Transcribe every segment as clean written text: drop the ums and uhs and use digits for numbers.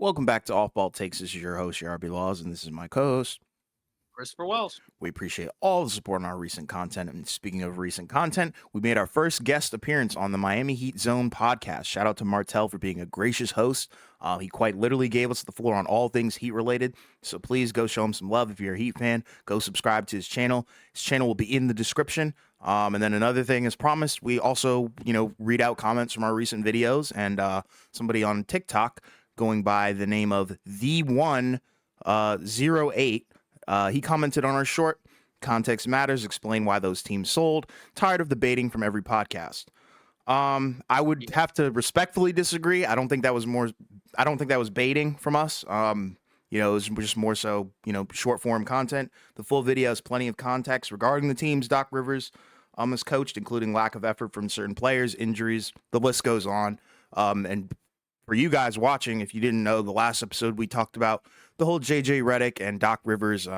Welcome back to Off Ball Takes. This is your host, RB Laws, and this is my co-host. Christopher Wells. We appreciate all the support on our recent content. And speaking of recent content, we made our first guest appearance on the Miami Heat Zone podcast. Shout out to Martel for being a gracious host. He quite literally gave us the floor on all things Heat related. So please go show him some love. If you're a Heat fan, go subscribe to his channel. His channel will be in the description. And then another thing, as promised, we also, read out comments from our recent videos. And somebody on TikTok going by the name of the108. He commented on our short Context Matters, explain why those teams sold. Tired of debating from every podcast. I would have to respectfully disagree. I don't think that was baiting from us. It was just more so, short form content. The full video has plenty of context regarding the teams Doc Rivers has coached, including lack of effort from certain players, injuries, the list goes on. And for you guys watching, if you didn't know, the last episode we talked about the whole JJ Redick and Doc Rivers,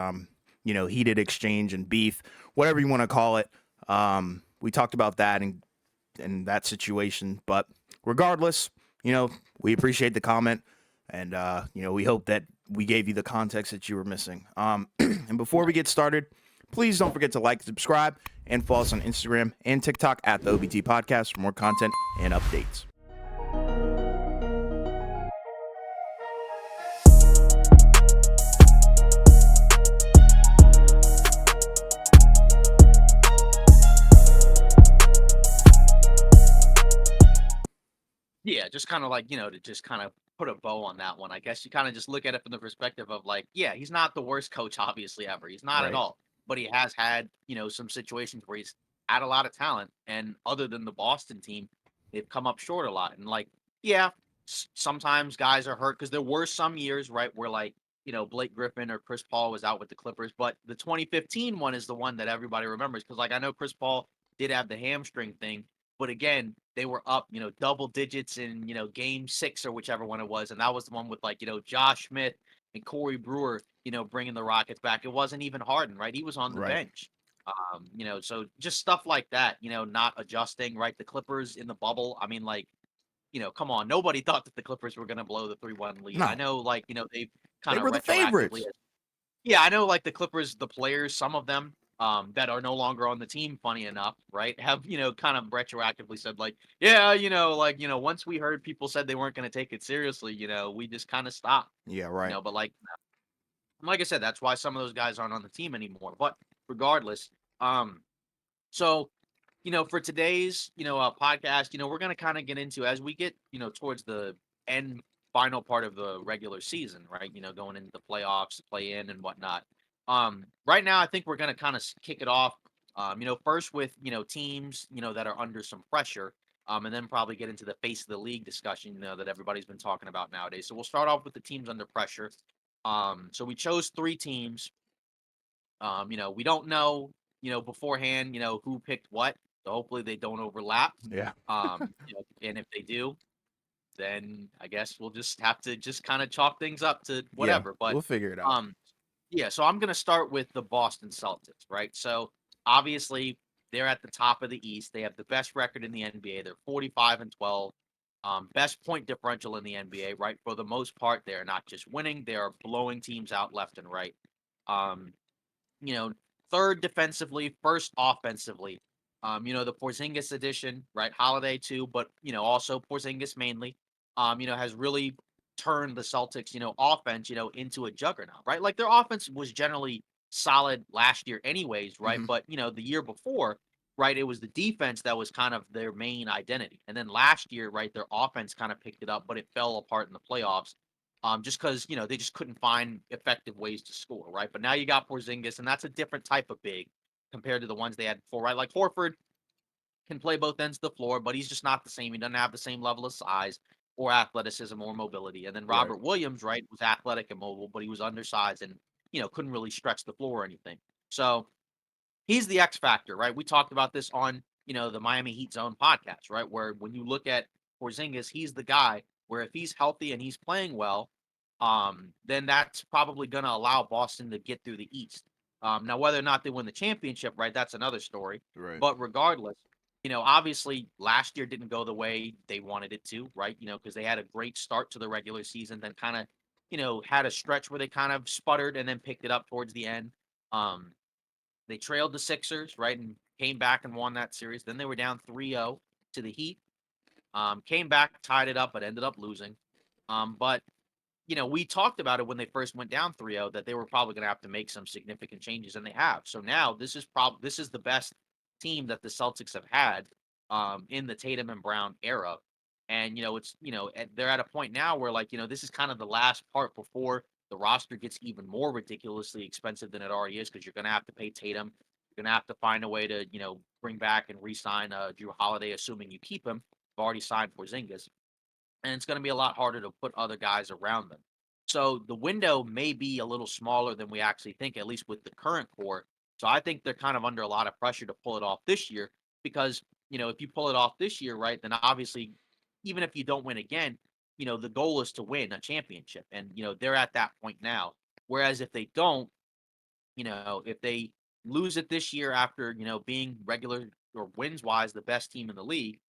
heated exchange and beef, whatever you want to call it. We talked about that and that situation. But regardless, we appreciate the comment, and we hope that we gave you the context that you were missing. And before we get started, please don't forget to like, subscribe, and follow us on Instagram and TikTok at the OBT Podcast for more content and updates. Yeah, just kind of to just kind of put a bow on that one. I guess you kind of just look at it from the perspective of yeah, he's not the worst coach, obviously, ever. He's not at Right. all. But he has had, some situations where he's had a lot of talent. And other than the Boston team, they've come up short a lot. And yeah, sometimes guys are hurt because there were some years, right, where Blake Griffin or Chris Paul was out with the Clippers. But the 2015 one is the one that everybody remembers because, I know Chris Paul did have the hamstring thing. But again, they were up, double digits in, game 6 or whichever one it was. And that was the one with Josh Smith and Corey Brewer, bringing the Rockets back. It wasn't even Harden, right? He was on the Right. bench. So just stuff like that, not adjusting, right? The Clippers in the bubble. I mean, come on. Nobody thought that the Clippers were going to blow the 3-1 lead. I No, know, they've they kind of were the retroactively. favorites. Yeah, I know the Clippers, the players, some of them that are no longer on the team, funny enough, right, have, kind of retroactively said yeah, once we heard people said they weren't going to take it seriously, we just kind of stopped, Yeah, right. but like I said, that's why some of those guys aren't on the team anymore. But regardless, um, so for today's podcast, we're gonna kind of get into as we get towards the end final part of the regular season, right? Going into the playoffs, play in and whatnot. Right now, I think we're gonna kind of kick it off. First with teams that are under some pressure. And then probably get into the face of the league discussion, that everybody's been talking about nowadays. So we'll start off with the teams under pressure. So we chose 3 teams. We don't know, beforehand, who picked what. So hopefully they don't overlap. Yeah. And if they do, then I guess we'll just have to just kind of chalk things up to Yeah, whatever. But we'll figure it out. um, yeah, so I'm gonna start with the Boston Celtics, right? So obviously they're at the top of the East. They have the best record in the NBA. They're 45-12. Best point differential in the NBA, right? For the most part, they're not just winning, they are blowing teams out left and right. Um, you know, third defensively, first offensively. The Porzingis edition, right? Holiday too, but also Porzingis mainly. Has really turned the Celtics, offense, into a juggernaut, right? Like their offense was generally solid last year, anyways, right? Hmm. But the year before, right, it was the defense that was kind of their main identity. And then last year, right, their offense kind of picked it up, but it fell apart in the playoffs just because they just couldn't find effective ways to score, right? But now you got Porzingis, and that's a different type of big compared to the ones they had before, right? Like Horford can play both ends of the floor, but he's just not the same. He doesn't have the same level of size or athleticism or mobility. And then Right. Robert Williams, right, was athletic and mobile, but he was undersized and couldn't really stretch the floor or anything. So he's the X factor, right? We talked about this on the Miami Heat Zone podcast, right? Where when you look at Porzingis, he's the guy where if he's healthy and he's playing well, then that's probably going to allow Boston to get through the East. Now, whether or not they win the championship, right, that's another story. Right. But regardless, Obviously last year didn't go the way they wanted it to, right? Because they had a great start to the regular season, then kind of, had a stretch where they kind of sputtered and then picked it up towards the end. Um, they trailed the Sixers, right, and came back and won that series. Then they were down 3-0 to the Heat. Came back, tied it up, but ended up losing. But we talked about it when they first went down 3-0 that they were probably going to have to make some significant changes, and they have. So now this is the best team that the Celtics have had in the Tatum and Brown era. And they're at a point now where like this is kind of the last part before the roster gets even more ridiculously expensive than it already is because you're going to have to pay Tatum. You're going to have to find a way to bring back and re-sign Drew Holiday, assuming you keep him. You've already signed Porzingis, and it's going to be a lot harder to put other guys around them. So the window may be a little smaller than we actually think, at least with the current core. So I think they're kind of under a lot of pressure to pull it off this year because, if you pull it off this year, right, then obviously, even if you don't win again, the goal is to win a championship. And, they're at that point now. Whereas if they don't, if they lose it this year after, being regular or wins wise the best team in the league,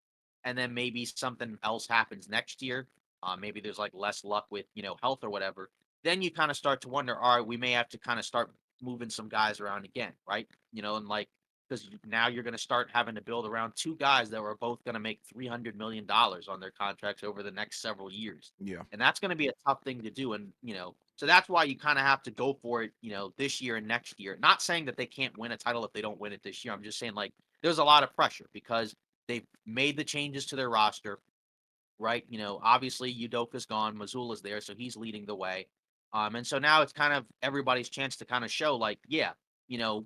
and then maybe something else happens next year. Maybe there's like less luck with health or whatever. Then you kind of start to wonder, all right, we may have to kind of start moving some guys around again, right? And like because now you're going to start having to build around two guys that were both going to make $300 million on their contracts over the next several years, Yeah. and that's going to be a tough thing to do. And so that's why you kind of have to go for it, this year and next year. Not saying that they can't win a title if they don't win it this year. I'm just saying like there's a lot of pressure because they've made the changes to their roster, right? Obviously Udoka's gone, Mazzulla's there, so he's leading the way. And so now it's kind of everybody's chance to kind of show, like, yeah, you know,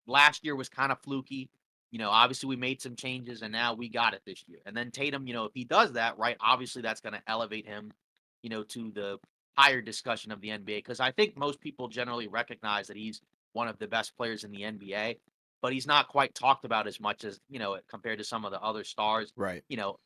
last year was kind of fluky. Obviously we made some changes and now we got it this year. And then Tatum, if he does that, right, obviously that's going to elevate him, to the higher discussion of the NBA. Because I think most people generally recognize that he's one of the best players in the NBA, but he's not quite talked about as much as, compared to some of the other stars, Right. you know,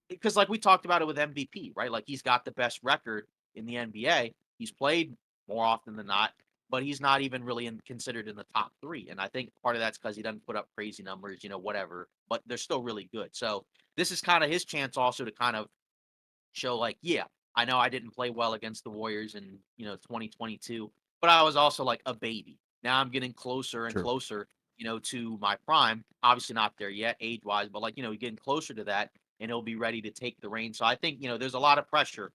because like we talked about it with MVP, right? Like he's got the best record in the NBA. He's played more often than not, but he's not even really considered in the top three. And I think part of that's because he doesn't put up crazy numbers, whatever. But they're still really good. So this is kind of his chance also to kind of show, like, yeah, I know I didn't play well against the Warriors in 2022, but I was also like a baby. Now I'm getting closer and True. closer, to my prime. Obviously not there yet, age wise, but like getting closer to that, and he'll be ready to take the reins. So I think there's a lot of pressure,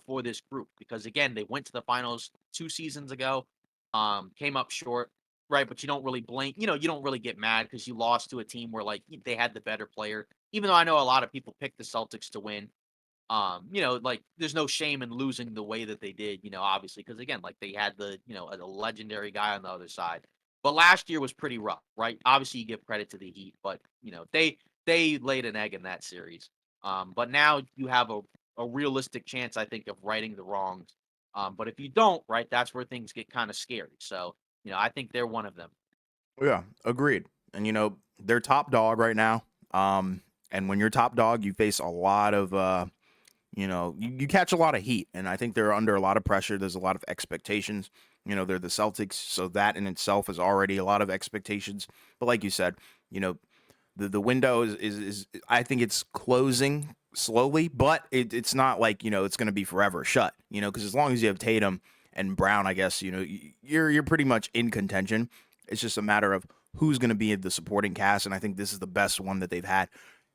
for this group because again they went to the finals 2 seasons ago, came up short, right? But you don't really blame, you don't really get mad because you lost to a team where like they had the better player. Even though I know a lot of people picked the Celtics to win, like there's no shame in losing the way that they did, obviously, because again, like they had the, a legendary guy on the other side. But last year was pretty rough, right? Obviously, you give credit to the Heat, but they laid an egg in that series. But now you have a realistic chance, I think, of righting the wrongs. But if you don't, right, that's where things get kind of scary. So, I think they're one of them. Yeah, agreed. And they're top dog right now. And when you're top dog, you face a lot of you catch a lot of heat, and I think they're under a lot of pressure. There's a lot of expectations. They're the Celtics, so that in itself is already a lot of expectations. But like you said, the window is I think it's closing slowly, but it's not like it's going to be forever shut. Because as long as you have Tatum and Brown, I guess you're pretty much in contention. It's just a matter of who's going to be in the supporting cast, and I think this is the best one that they've had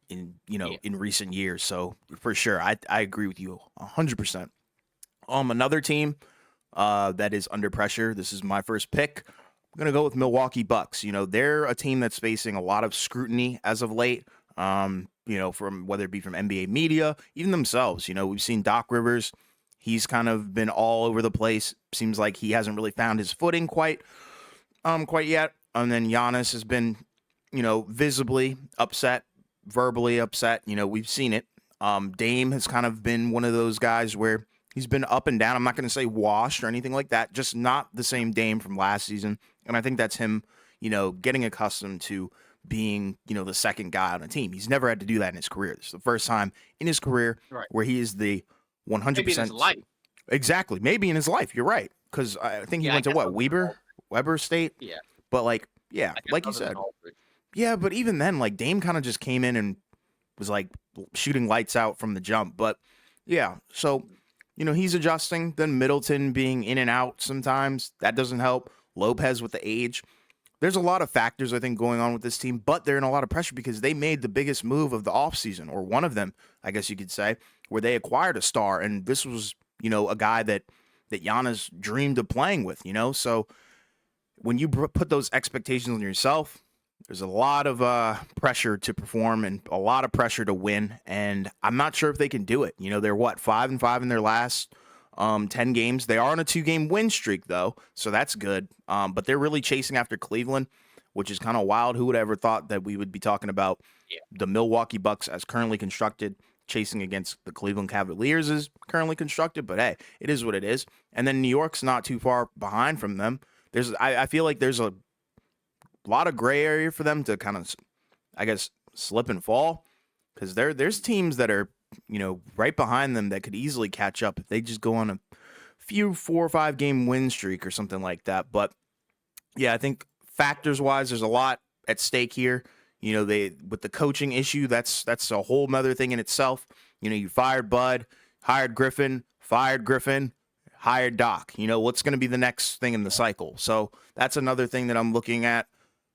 in Yeah. in recent years. So for sure, I agree with you 100%. Another team that is under pressure. This is my first pick. I'm gonna go with Milwaukee Bucks. They're a team that's facing a lot of scrutiny as of late. From whether it be from NBA media, even themselves. We've seen Doc Rivers. He's kind of been all over the place. Seems like he hasn't really found his footing quite yet. And then Giannis has been, visibly upset, verbally upset. We've seen it. Dame has kind of been one of those guys where he's been up and down. I'm not going to say washed or anything like that, just not the same Dame from last season. And I think that's him, getting accustomed to being, the second guy on a team. He's never had to do that in his career. This is the first time in his career Right. where he is the Maybe in his 100%. life. Exactly. Maybe in his life. You're right. Because I think he Yeah, I went to guess what? that was an Weber State. Yeah. But like, yeah, I guess like you other than said, Aldridge. Yeah, but even then, like Dame kind of just came in and was like shooting lights out from the jump. But yeah, so he's adjusting. Then Middleton being in and out sometimes that doesn't help. Lopez with the age. There's a lot of factors I think going on with this team, but they're in a lot of pressure because they made the biggest move of the offseason, or one of them, I guess you could say, where they acquired a star, and this was a guy that Giannis dreamed of playing with. So when you put those expectations on yourself, there's a lot of pressure to perform and a lot of pressure to win. And I'm not sure if they can do it. They're what, 5-5 in their last 10 games. They are on a 2-game win streak, though. So that's good. But they're really chasing after Cleveland, which is kind of wild. Who would ever thought that we would be talking about Yeah. the Milwaukee Bucks as currently constructed, chasing against the Cleveland Cavaliers is currently constructed? But hey, it is what it is. And then New York's not too far behind from them. I feel like there's a lot of gray area for them to kind of, I guess, slip and fall, because there's teams that are right behind them that could easily catch up if they just go on a few 4 or 5 game win streak or something like that. But yeah, I think factors wise, there's a lot at stake here. They with the coaching issue, that's a whole nother thing in itself. You fired Bud, hired Griffin, fired Griffin, hired Doc. What's going to be the next thing in the cycle? So that's another thing that I'm looking at.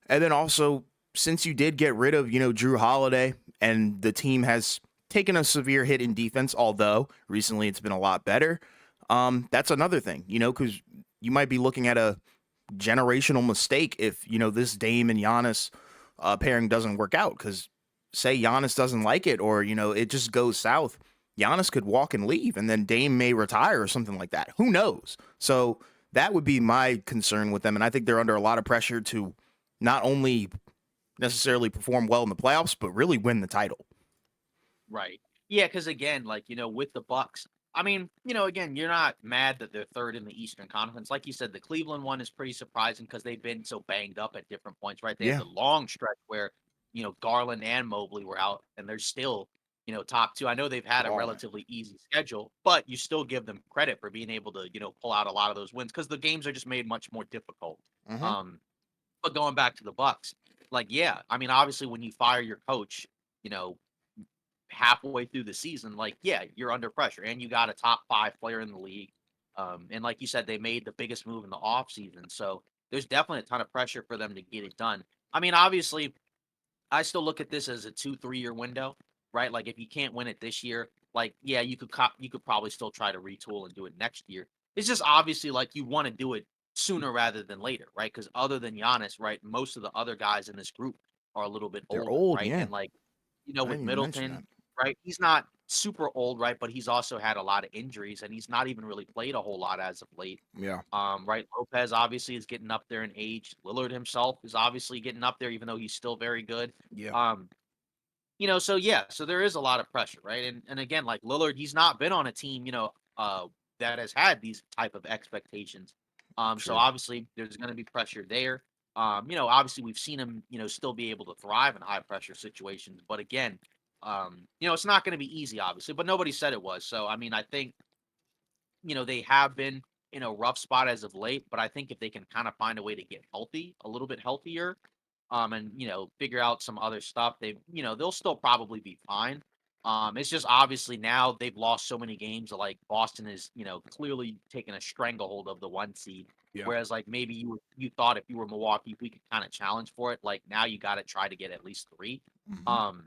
And then also, since you did get rid of, Drew Holiday, and the team has taken a severe hit in defense, although recently it's been a lot better. That's another thing, because you might be looking at a generational mistake if, this Dame and Giannis pairing doesn't work out. Because say Giannis doesn't like it, or, it just goes south. Giannis could walk and leave, and then Dame may retire or something like that. Who knows? So that would be my concern with them. And I think they're under a lot of pressure to not only necessarily perform well in the playoffs, but really win the title. Right. Yeah, because again, like, with the Bucks, I mean, again, you're not mad that they're third in the Eastern Conference. Like you said, the Cleveland one is pretty surprising because they've been so banged up at different points, right? They had Yeah, the long stretch where, Garland and Mobley were out, and they're still, top two. I know they've had a balling. relatively easy schedule, but you still give them credit for being able to, pull out a lot of those wins because the games are just made much more difficult. Mm-hmm. Um, but going back to the Bucks, like, yeah, I mean, obviously when you fire your coach, you know, halfway through the season, like, yeah, you're under pressure and you got a top 5 player in the league. And like you said, they made the biggest move in the offseason. So there's definitely a ton of pressure for them to get it done. I mean, obviously, I still look at this as a 2, 3 year window, right? Like if you can't win it this year, like, yeah, you could probably still try to retool and do it next year. It's just obviously like you want to do it sooner rather than later, right? Because other than Giannis, right, most of the other guys in this group are a little bit They're older, old, right? yeah. And like, I with didn't even mention Middleton, that. right? He's not super old, right? But he's also had a lot of injuries and he's not even really played a whole lot as of late. Yeah, Right. Lopez obviously is getting up there in age. Lillard himself is obviously getting up there, even though he's still very good. yeah, Um, so yeah, so there is a lot of pressure, right? And again, like Lillard, he's not been on a team, that has had these type of expectations. So true. obviously there's going to be pressure there. Obviously we've seen him, still be able to thrive in high pressure situations, but again, it's not going to be easy, obviously. But nobody said it was. So I mean, I think they have been in a rough spot as of late, but I think if they can kind of find a way to get healthy, a little bit healthier, and figure out some other stuff, they'll still probably be fine. It's just obviously now they've lost so many games that like Boston is, clearly taking a stranglehold of the 1 seed. Yeah. Whereas like maybe you thought if you were Milwaukee, we could kind of challenge for it. Like now you got to try to get at least 3. Hmm. Um,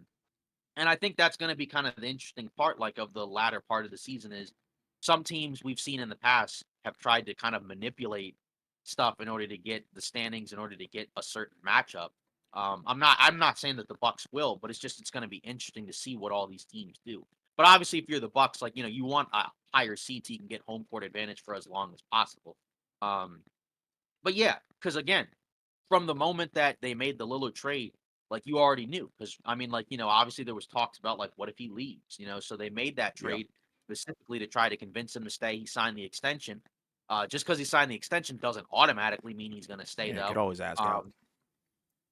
and I think that's going to be kind of the interesting part, like of the latter part of the season, is some teams we've seen in the past have tried to kind of manipulate stuff in order to get the standings, in order to get a certain matchup. I'm not saying that the Bucks will, but it's going to be interesting to see what all these teams do. But obviously, if you're the Bucks, like you want a higher seed so you can get home court advantage for as long as possible. Um, but yeah, because again, from the moment that they made the Lillard trade, like you already knew. Because I mean, like, obviously there was talks about like what if he leaves, so they made that Yeah. trade specifically to try to convince him to stay. He signed the extension. Just because he signed the extension doesn't automatically mean he's going to stay Yeah, could though. always ask out. Um,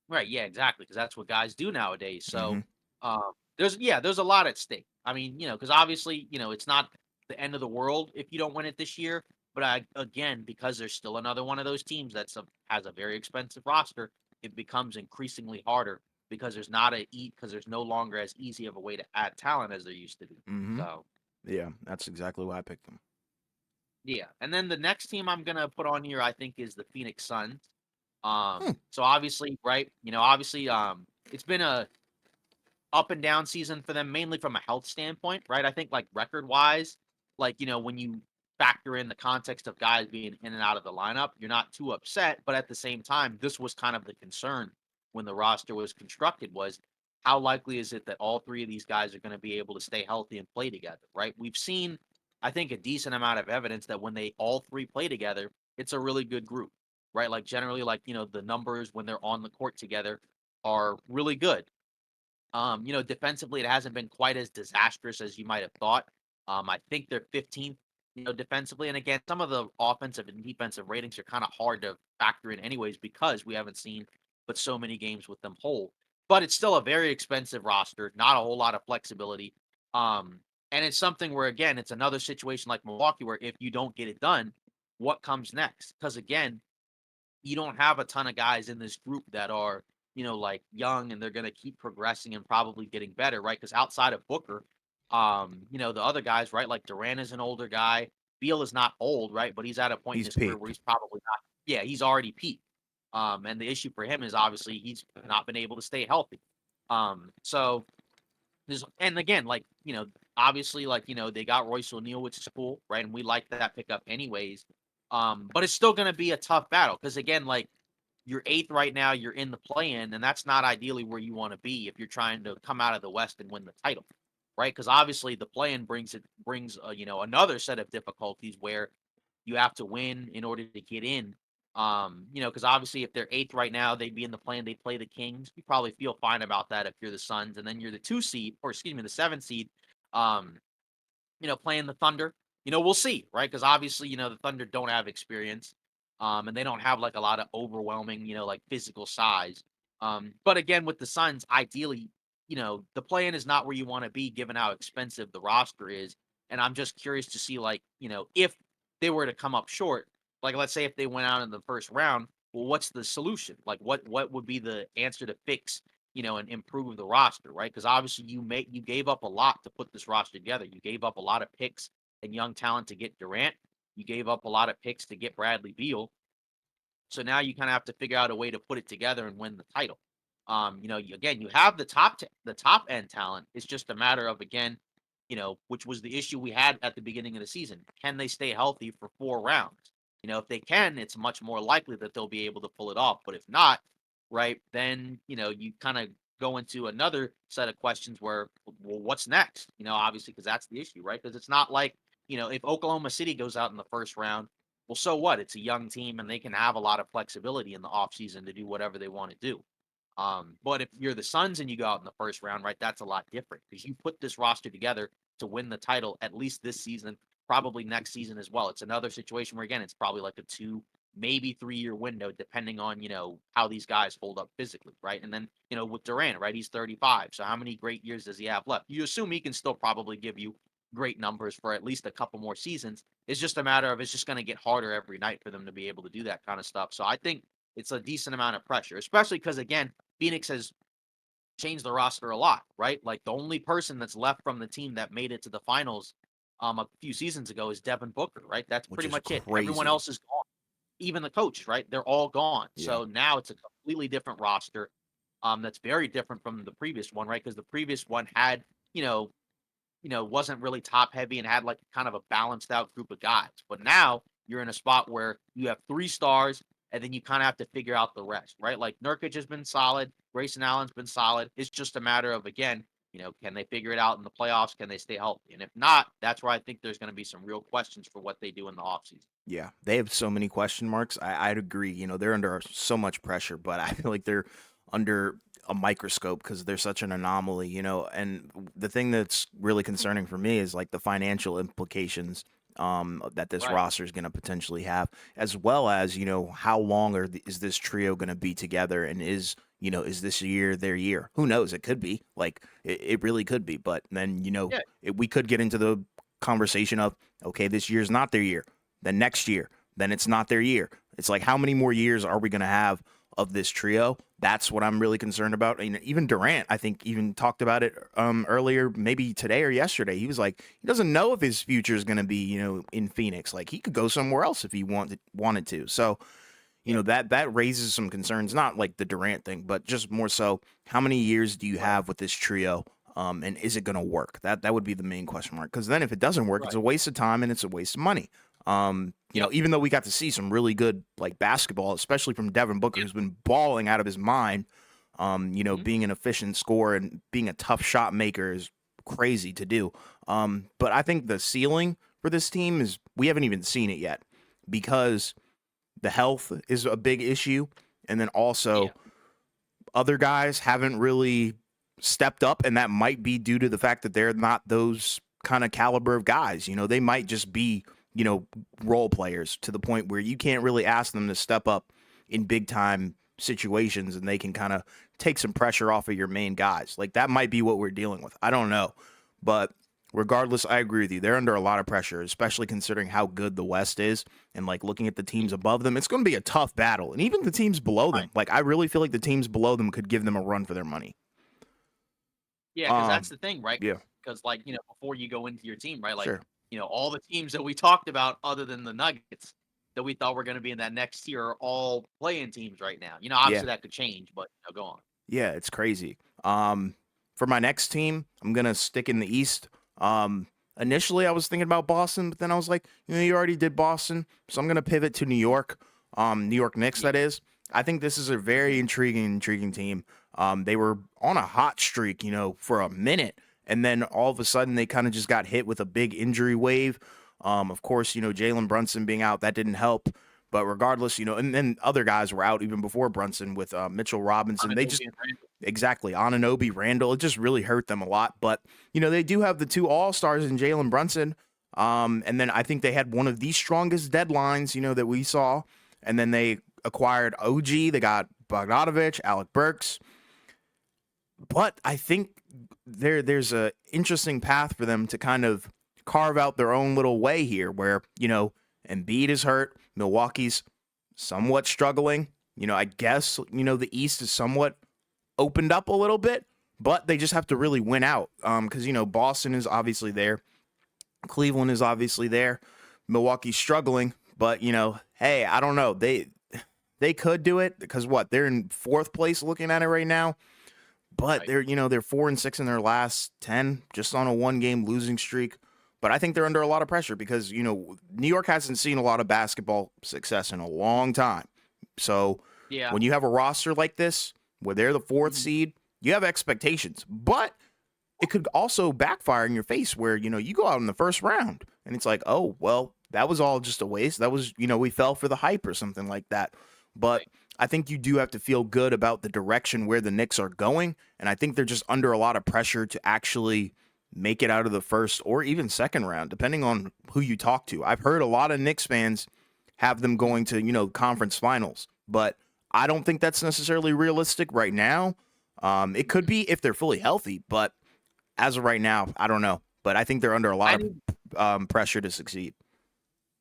right? Yeah, exactly. Because that's what guys do nowadays. Hmm. So there's a lot at stake. I mean, because obviously, it's not the end of the world if you don't win it this year. But again, because there's still another one of those teams has a very expensive roster, it becomes increasingly harder because there's no longer as easy of a way to add talent as there used to be. Mm-hmm. So Yeah, that's exactly why I picked them. yeah, and then the next team I'm gonna put on here, I think, is the Phoenix Suns. Hmm. So obviously, right, obviously, it's been a up and down season for them, mainly from a health standpoint, right? I think like record wise, like when you factor in the context of guys being in and out of the lineup, you're not too upset. But at the same time, this was kind of the concern when the roster was constructed was how likely is it that all three of these guys are going to be able to stay healthy and play together, right? We've seen, I think, a decent amount of evidence that when they all three play together, it's a really good group, right? Like generally, like the numbers when they're on the court together are really good. Defensively, it hasn't been quite as disastrous as you might have thought. I think they're 15th, defensively. And again, some of the offensive and defensive ratings are kind of hard to factor in, anyways, because we haven't seen but so many games with them whole. But it's still a very expensive roster, not a whole lot of flexibility. Um, and it's something where, again, it's another situation like Milwaukee, where if you don't get it done, what comes next? Because again, you don't have a ton of guys in this group that are, like young and they're going to keep progressing and probably getting better, right? Because outside of Booker, the other guys, right? Like Durant is an older guy. Beal is not old, right? But he's at a point in He's his career where peaked. he's probably not. Yeah, he's already peaked. And the issue for him is obviously he's not been able to stay healthy. So and again, like obviously, like they got Royce O'Neal, which is cool, right? And we like that pickup anyways. But it's still going to be a tough battle because again, like you're eighth right now, you're in the play-in, and that's not ideally where you want to be if you're trying to come out of the West and win the title, right? Because obviously the play-in brings another set of difficulties where you have to win in order to get in. Because obviously if they're eighth right now, they'd be in the play-in. They play the Kings. You probably feel fine about that if you're the Suns, and then you're the two seed, or excuse me, the seventh seed. Um, playing the Thunder. We'll see, right? Because obviously, the Thunder don't have experience, and they don't have like a lot of overwhelming, like physical size. But again, with the Suns, ideally, the play-in is not where you want to be, given how expensive the roster is. And I'm just curious to see, like, if they were to come up short, like let's say if they went out in the first round, well, what's the solution? Like, what would be the answer to fix and improve the roster, right? Because obviously you gave up a lot to put this roster together. You gave up a lot of picks and young talent to get Durant. You gave up a lot of picks to get Bradley Beal. So now you kind of have to figure out a way to put it together and win the title. Again, you have the top end talent. It's just a matter of again, which was the issue we had at the beginning of the season. Can they stay healthy for 4 rounds? If they can, it's much more likely that they'll be able to pull it off. But if not, right, then you kind of go into another set of questions where, well, what's next? Obviously, because that's the issue, right? Because it's not like if Oklahoma City goes out in the first round, well, so what? It's a young team and they can have a lot of flexibility in the offseason to do whatever they want to do. But if you're the Suns and you go out in the first round, right, that's a lot different because you put this roster together to win the title at least this season, probably next season as well. It's another situation where again, it's probably like a 2, maybe 3 year window, depending on how these guys hold up physically, right? And then with Durant, right, he's 35, so how many great years does he have left? You assume he can still probably give you great numbers for at least a couple more seasons. It's just a matter of it's just going to get harder every night for them to be able to do that kind of stuff. So I think it's a decent amount of pressure, especially because again, Phoenix has changed the roster a lot, right? Like the only person that's left from the team that made it to the finals a few seasons ago is Devin Booker, right? That's Which pretty is much it. Everyone crazy. else is gone. Even the coach, right? They're all gone. Yeah. So now it's a completely different roster. That's very different from the previous one, right? Because the previous one had, wasn't really top heavy and had like kind of a balanced out group of guys. But now you're in a spot where you have 3 stars and then you kind of have to figure out the rest, right? Like Nurkic has been solid, Grayson Allen's been solid. It's just a matter of again, can they figure it out in the playoffs? Can they stay healthy? And if not, that's where I think there's going to be some real questions for what they do in the offseason. Yeah, they have so many question marks. I'd agree. They're under so much pressure, but I feel like they're under a microscope because they're such an anomaly. And the thing that's really concerning for me is like the financial implications that this Right. roster is going to potentially have, as well as how long is this trio going to be together, and is this year their year? Who knows? It could be like it really could be, but then Yeah. we could get into the conversation of okay, this year's not their year, then next year, then it's not their year. It's like how many more years are we going to have of this trio. That's what I'm really concerned about. And even Durant, I think, even talked about it earlier, maybe today or yesterday. He was like, he doesn't know if his future is going to be, in Phoenix. Like he could go somewhere else if he wanted to. So, that raises some concerns, not like the Durant thing, but just more so, how many years do you have with this trio? And is it going to work? That would be the main question mark. Because then if it doesn't work, it's a waste of time and it's a waste of money. Even though we got to see some really good like basketball, especially from Devin Booker, who's been balling out of his mind. Being an efficient scorer and being a tough shot maker is crazy to do. But I think the ceiling for this team is we haven't even seen it yet because the health is a big issue, and then also other guys haven't really stepped up, and that might be due to the fact that they're not those kind of caliber of guys. They might just be, role players to the point where you can't really ask them to step up in big time situations and they can kind of take some pressure off of your main guys. Like that might be what we're dealing with. I don't know. But regardless, I agree with you. They're under a lot of pressure, especially considering how good the West is and like looking at the teams above them. It's going to be a tough battle. And even the teams below them, like I really feel like the teams below them could give them a run for their money. Yeah, because that's the thing, right? Yeah. Because before you go into your team, right? Like, Sure. All the teams that we talked about other than the Nuggets that we thought were going to be in that next tier are all playing teams right now. Obviously that could change, but go on. Yeah, it's crazy. For my next team, I'm going to stick in the East. Initially I was thinking about Boston, but then I was like, you already did Boston, so I'm going to pivot to New York. New York Knicks, that is. I think this is a very intriguing team. They were on a hot streak, for a minute. And then all of a sudden they kind of just got hit with a big injury wave. Of course, Jalen Brunson being out, that didn't help. But regardless, and then other guys were out even before Brunson with Mitchell Robinson. They just exactly Anunoby, Randall. It just really hurt them a lot. But they do have the two All-Stars in Jalen Brunson. And then I think they had one of the strongest deadlines, that we saw. And then they acquired OG. They got Bogdanovich, Alec Burks. But I think there's a interesting path for them to kind of carve out their own little way here where, Embiid is hurt. Milwaukee's somewhat struggling. I guess, the East is somewhat opened up a little bit, but they just have to really win out. Because, Boston is obviously there. Cleveland is obviously there. Milwaukee's struggling, but, hey, I don't know. They could do it because they're in fourth place looking at it right now. But they're 4-6 in their last 10, just on a 1-game losing streak. But I think they're under a lot of pressure because, New York hasn't seen a lot of basketball success in a long time. So when you have a roster like this, where they're the fourth seed, you have expectations. But it could also backfire in your face where, you go out in the first round and it's like, oh, well, that was all just a waste. That was, we fell for the hype or something like that. But I think you do have to feel good about the direction where the Knicks are going. And I think they're just under a lot of pressure to actually make it out of the first or even second round, depending on who you talk to. I've heard a lot of Knicks fans have them going to, conference finals, but I don't think that's necessarily realistic right now. It could be if they're fully healthy, but as of right now, I don't know. But I think they're under a lot of pressure to succeed.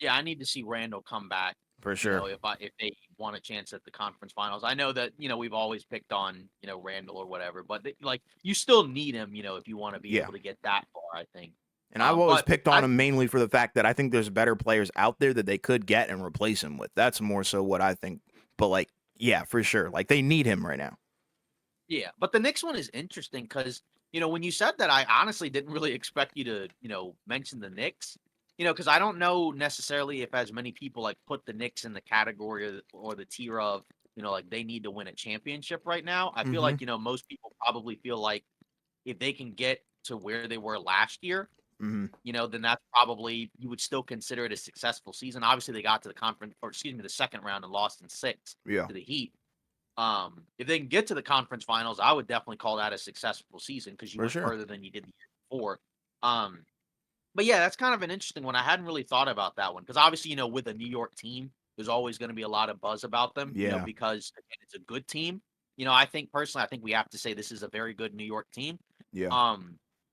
Yeah, I need to see Randall come back. For sure. If they want a chance at the conference finals. I know that, we've always picked on, Randall or whatever, but you still need him, if you want to be able to get that far, I think. And I've always picked on him mainly for the fact that I think there's better players out there that they could get and replace him with. That's more so what I think. But for sure. They need him right now. Yeah, but the next one is interesting because, when you said that, I honestly didn't really expect you to, mention the Knicks. Because I don't know necessarily if as many people put the Knicks in the category or the tier of, they need to win a championship right now. I feel like, most people probably feel like if they can get to where they were last year, then that's probably, you would still consider it a successful season. Obviously, they got to the second round and lost in 6 to the Heat. If they can get to the conference finals, I would definitely call that a successful season because you went further than you did the year before. But yeah, that's kind of an interesting one. I hadn't really thought about that one because obviously, with a New York team, there's always going to be a lot of buzz about them, because again, it's a good team. I think personally, we have to say this is a very good New York team. Yeah.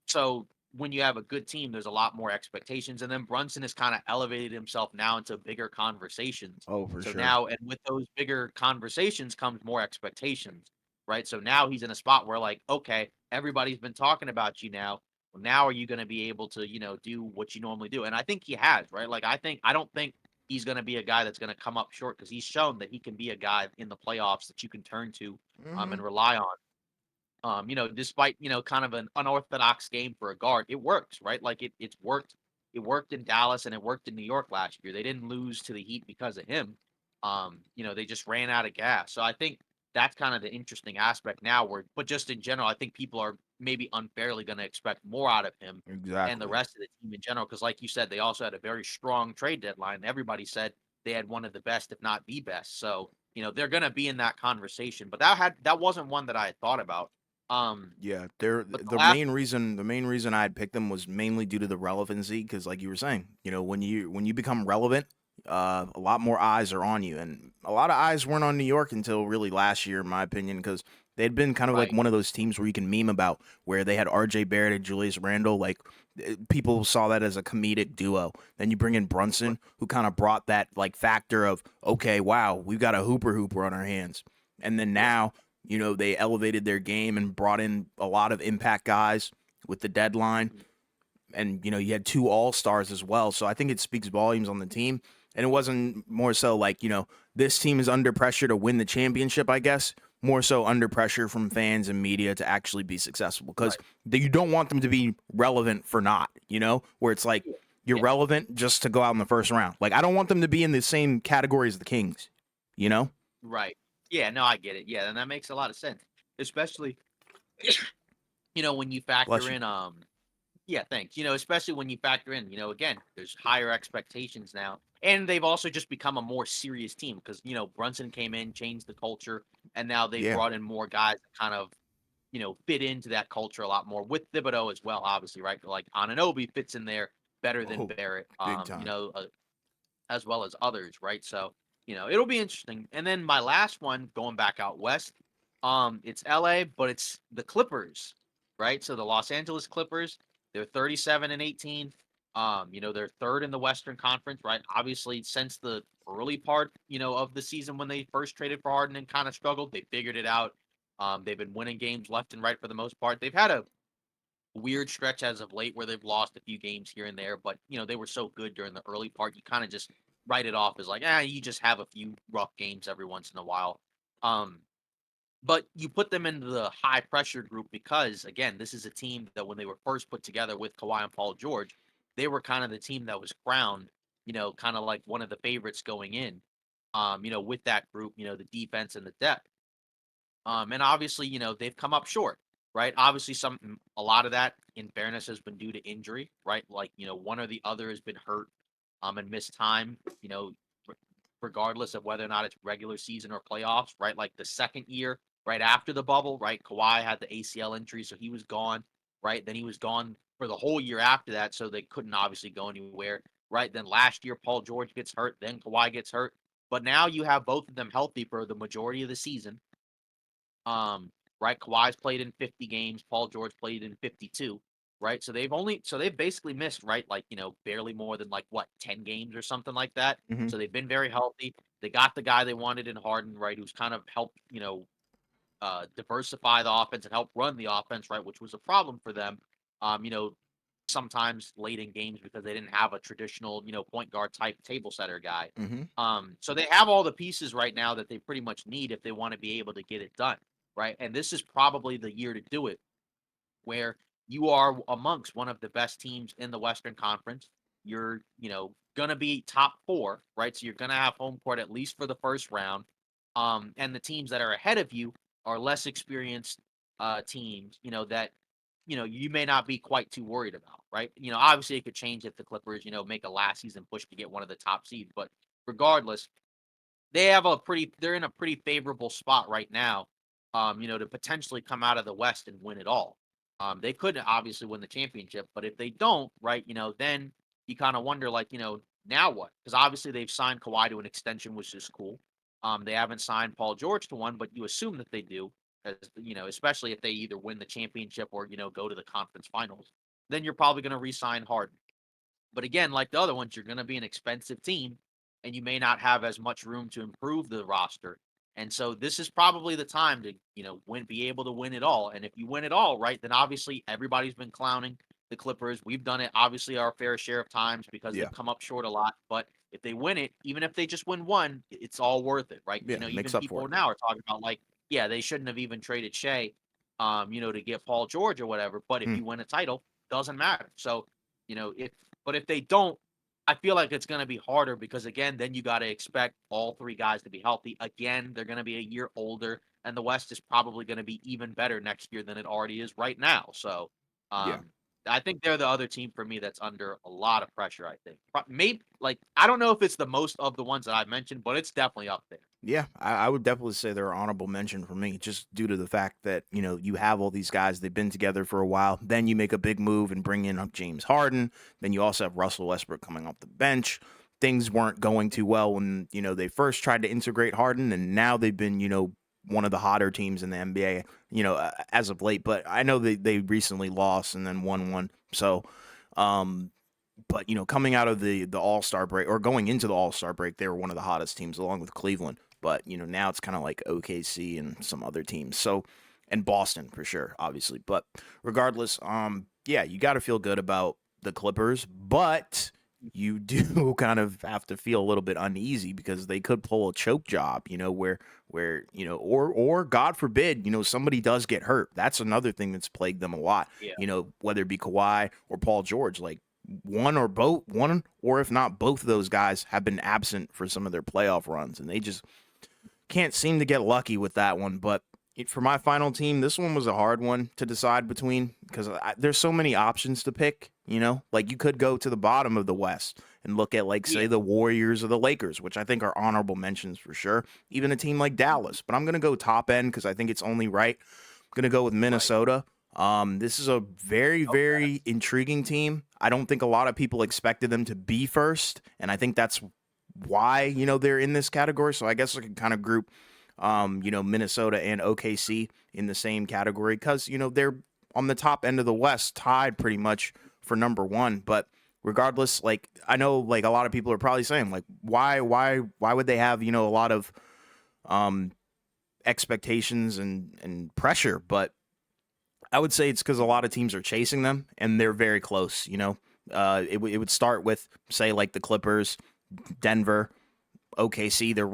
So when you have a good team, there's a lot more expectations. And then Brunson has kind of elevated himself now into bigger conversations. Oh, for So sure. now, and with those bigger conversations comes more expectations, right? So now he's in a spot where, like, okay, everybody's been talking about you now. Well, now are you going to be able to, do what you normally do? And I think he has, right? Like, I don't think he's going to be a guy that's going to come up short because he's shown that he can be a guy in the playoffs that you can turn to and Hmm. rely on. Despite, kind of an unorthodox game for a guard, it works, right? Like it's worked. It worked in Dallas and it worked in New York last year. They didn't lose to the Heat because of him. They just ran out of gas. So I think that's kind of the interesting aspect now but just in general, I think people are maybe unfairly going to expect more out of him and the Exactly. rest of the team in general. Because like you said, they also had a very strong trade deadline. Everybody said they had one of the best, if not the best. So, they're going to be in that conversation. But that wasn't one that I had thought about. um, Yeah, they're but the the last main reason the main reason I had picked them was mainly due to the relevancy because, like you were saying, when you become relevant, a lot more eyes are on you, and a lot of eyes weren't on New York until really last year, in my opinion, because they'd been kind of like right, one of those teams where you can meme about where they had R.J. Barrett and Julius Randle, like people saw that as a comedic duo. Then you bring in r- Brunson, who kind of brought that like factor of okay, wow, we've got a hooper on our hands, and then yeah, now they elevated their game and brought in a lot of impact guys with the deadline. mhm, And, you had two all stars as well. So I think it speaks volumes on the team. And it wasn't more so like, this team is under pressure to win the championship, I guess. More so under pressure from fans and media to actually be successful because right, you don't want them to be relevant for not, where it's like yeah, you're yeah, relevant just to go out in the first round. Like, I don't want them to be in the same category as the Kings, you know? right, yeah. No, I get it. Yeah, and that makes a lot of sense, especially when you factor Bless you. in Yeah, thanks. Especially when you factor in, again, there's higher expectations now. And they've also just become a more serious team because, Brunson came in, changed the culture, and now they've Yeah. brought in more guys that kind of, fit into that culture a lot more with Thibodeau as well, obviously, right? Like Ananobi fits in there better than Oh, Barrett, big time. as well as others, right? So, it'll be interesting. And then my last one, going back out west, it's LA, but it's the Clippers, right? So the Los Angeles Clippers, they're 37 and 18. They're third in the Western Conference, right? Obviously, since the early part, of the season when they first traded for Harden and kind of struggled, they figured it out. They've been winning games left and right for the most part. They've had a weird stretch as of late where they've lost a few games here and there, but they were so good during the early part, you kind of just write it off as like, you just have a few rough games every once in a while. Um, but you put them into the high pressure group because again, this is a team that when they were first put together with Kawhi and Paul George, they were kind of the team that was crowned, kind of like one of the favorites going in. With that group, the defense and the depth. And obviously, they've come up short, right? Obviously, a lot of that, in fairness, has been due to injury, right? Like, one or the other has been hurt, and missed time, re- regardless of whether or not it's regular season or playoffs, right? Like the second year, right after the bubble, right? Kawhi had the ACL injury, so he was gone, right? Then he was gone for the whole year after that, so they couldn't obviously go anywhere, right? Then last year, Paul George gets hurt, then Kawhi gets hurt. But now you have both of them healthy for the majority of the season, um, right? Kawhi's played in 50 games. Paul George played in 52, right? So they've basically missed, right? Like, barely more than like what, 10 games or something like that. Hmm. So they've been very healthy. They got the guy they wanted in Harden, right? Who's kind of helped, diversify the offense and help run the offense, right? Which was a problem for them. Um, you know, Sometimes late in games because they didn't have a traditional, point guard type table setter guy. Hmm. So they have all the pieces right now that they pretty much need if they want to be able to get it done, right? And this is probably the year to do it, where you are amongst one of the best teams in the Western Conference. You're, gonna be top four, right? So you're gonna have home court at least for the first round. And the teams that are ahead of you are less experienced teams, that you may not be quite too worried about, right? Obviously it could change if the Clippers, make a last season push to get one of the top seeds, but regardless, they're in a pretty favorable spot right now, to potentially come out of the West and win it all. They could obviously win the championship, but if they don't, right, then you kind of wonder, like, now what? Because obviously they've signed Kawhi to an extension, which is cool. They haven't signed Paul George to one, but you assume that they do, as especially if they either win the championship or go to the conference finals. then you're probably going to re-sign Harden. But again, like the other ones, you're going to be an expensive team, and you may not have as much room to improve the roster. And so this is probably the time to, be able to win it all. And if you win it all, right, then obviously everybody's been clowning the Clippers. We've done it obviously our fair share of times because Yeah. they've come up short a lot. But if they win it, even if they just win one, it's all worth it, right? Yeah. Even Makes up for people it. now are talking about like, yeah, they shouldn't have even traded Shea, to get Paul George or whatever. But if Hmm. you win a title, doesn't matter. So, if they don't, I feel like it's going to be harder because again, then you got to expect all three guys to be healthy. Again, they're going to be a year older, and the West is probably going to be even better next year than it already is right now. So, Yeah. um, I think they're the other team for me that's under a lot of pressure. I think maybe like I don't know if it's the most of the ones that I've mentioned, but it's definitely up there. Yeah, I would definitely say they're an honorable mention for me, just due to the fact that, you have all these guys, they've been together for a while. Then you make a big move and bring in James Harden. Then you also have Russell Westbrook coming off the bench. Things weren't going too well when, they first tried to integrate Harden, and now they've been, one of the hotter teams in the NBA, as of late. But I know they recently lost and then won one. So, um, but coming out of the All-Star break or going into the All-Star break, they were one of the hottest teams along with Cleveland. But now it's kind of like OKC and some other teams. So, and Boston for sure, obviously. But regardless, yeah, you got to feel good about the Clippers, but you do kind of have to feel a little bit uneasy because they could pull a choke job, where or God forbid, somebody does get hurt. That's another thing that's plagued them a lot. Yeah. Whether it be Kawhi or Paul George, like one or if not both of those guys have been absent for some of their playoff runs, and they just can't seem to get lucky with that one. But for my final team, this one was a hard one to decide between because there's so many options to pick. Like you could go to the bottom of the West and look at like say Yeah. the Warriors or the Lakers, which I think are honorable mentions for sure. Even a team like Dallas, but I'm gonna go top end because I think it's only right. I'm gonna go with Right. Minnesota. This is a very, Okay. very intriguing team. I don't think a lot of people expected them to be first, and I think that's why they're in this category. So I guess I can kind of group Minnesota and OKC in the same category because they're on the top end of the West, tied pretty much for number one. But regardless, like I know like a lot of people are probably saying like why would they have a lot of um expectations and pressure? But I would say it's because a lot of teams are chasing them and they're very close. It would start with say like the Clippers, Denver, OKC. They're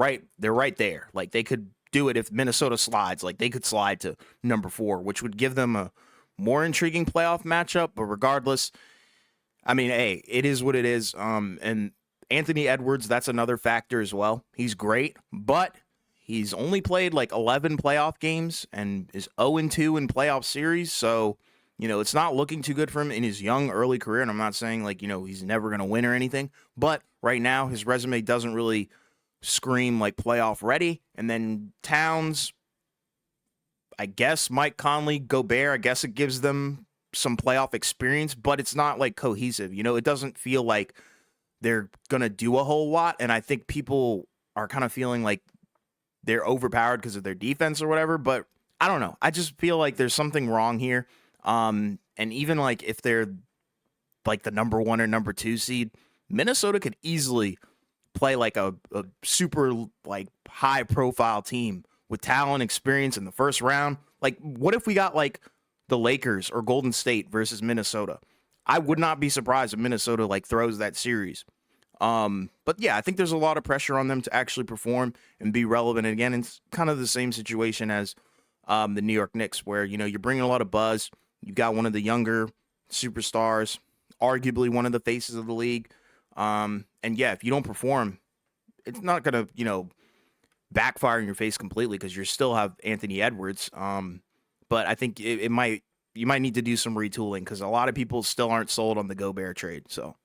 right there. Like they could do it if Minnesota slides. Like they could slide to number 4, which would give them a more intriguing playoff matchup. But regardless, I mean, hey, it is what it is. And Anthony Edwards, that's another factor as well. He's great, but he's only played like 11 playoff games and is 0-2 in playoff series. So, it's not looking too good for him in his young early career. And I'm not saying like, he's never going to win or anything, but right now his resume doesn't really scream like playoff ready. And then Towns, I guess Mike Conley, Gobert, I guess it gives them some playoff experience, but it's not like cohesive. It doesn't feel like they're going to do a whole lot. And I think people are kind of feeling like they're overpowered because of their defense or whatever. But I don't know. I just feel like there's something wrong here. And even like if they're like the number 1 or number 2 seed, Minnesota could easily play like a super like high profile team with talent experience in the first round. Like what if we got like the Lakers or Golden State versus Minnesota? I would not be surprised if Minnesota like throws that series. But yeah, I think there's a lot of pressure on them to actually perform and be relevant. And again, it's kind of the same situation as the New York Knicks, where you're bringing a lot of buzz. You got one of the younger superstars, arguably one of the faces of the league. And yeah, if you don't perform, it's not gonna backfire in your face completely because you still have Anthony Edwards. But I think it might you might need to do some retooling because a lot of people still aren't sold on the Gobert trade. So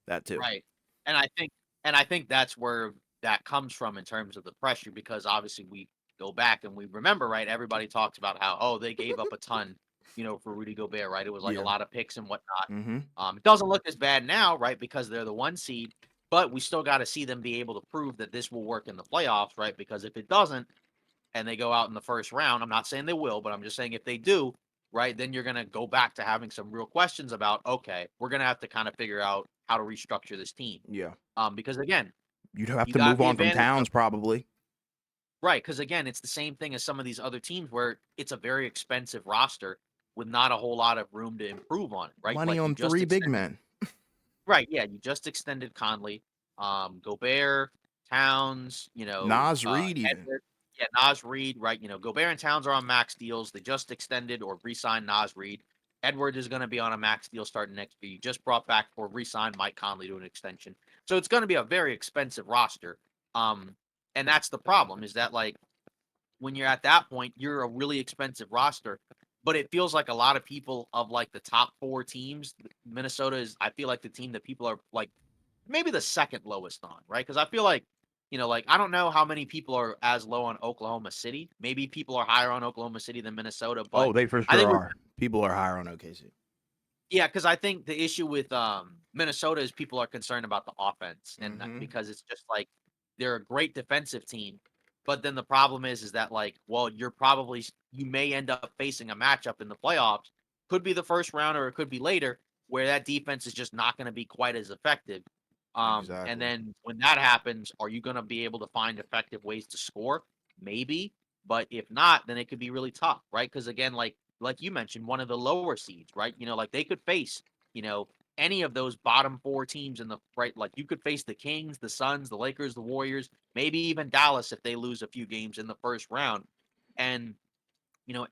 that too. Right. And I think that's where that comes from in terms of the pressure, because obviously we go back and we remember, right? Everybody talks about how, oh, they gave up a ton, for Rudy Gobert, right? It was like a Yeah. lot of picks and whatnot. Mm-hmm. It doesn't look as bad now, right? Because they're the 1 seed, but we still got to see them be able to prove that this will work in the playoffs, right? Because if it doesn't and they go out in the first round, I'm not saying they will, but I'm just saying if they do, right, then you're gonna go back to having some real questions about, okay, we're gonna have to kind of figure out how to restructure this team. Yeah. Because again, You'd have you to got move the on from advantage of Towns probably. right, because again, it's the same thing as some of these other teams where it's a very expensive roster with not a whole lot of room to improve on it, right? Money Like you on just 3 big extended men. right, yeah, you just extended Conley, Gobert, Towns, Nas Reed even. Edwards, yeah, Nas Reed, right? Gobert and Towns are on max deals. They just extended or re-signed Nas Reed. Edward is going to be on a max deal starting next year. You just brought back or re-signed Mike Conley to an extension, so it's going to be a very expensive roster. Um, and that's the problem is that like when you're at that point, you're a really expensive roster. But it feels like a lot of people of like the top four teams, Minnesota is, I feel like the team that people are like maybe the second lowest on, right? Because I feel like, like I don't know how many people are as low on Oklahoma City. Maybe people are higher on Oklahoma City than Minnesota, but Oh, they for I sure think we're, are. People are higher on OKC. yeah, because I think the issue with Minnesota is people are concerned about the offense, and Mhm. because it's just like they're a great defensive team, but then the problem is that like, well, you may end up facing a matchup in the playoffs, could be the first round or it could be later, where that defense is just not going to be quite as effective. And Exactly. then when that happens, are you going to be able to find effective ways to score? Maybe, but if not, then it could be really tough, right? Because again, like you mentioned, one of the lower seeds, right? Like they could face, you know, any of those bottom four teams in the right. Like you could face the Kings, the Suns, the Lakers, the Warriors, maybe even Dallas if they lose a few games in the first round. And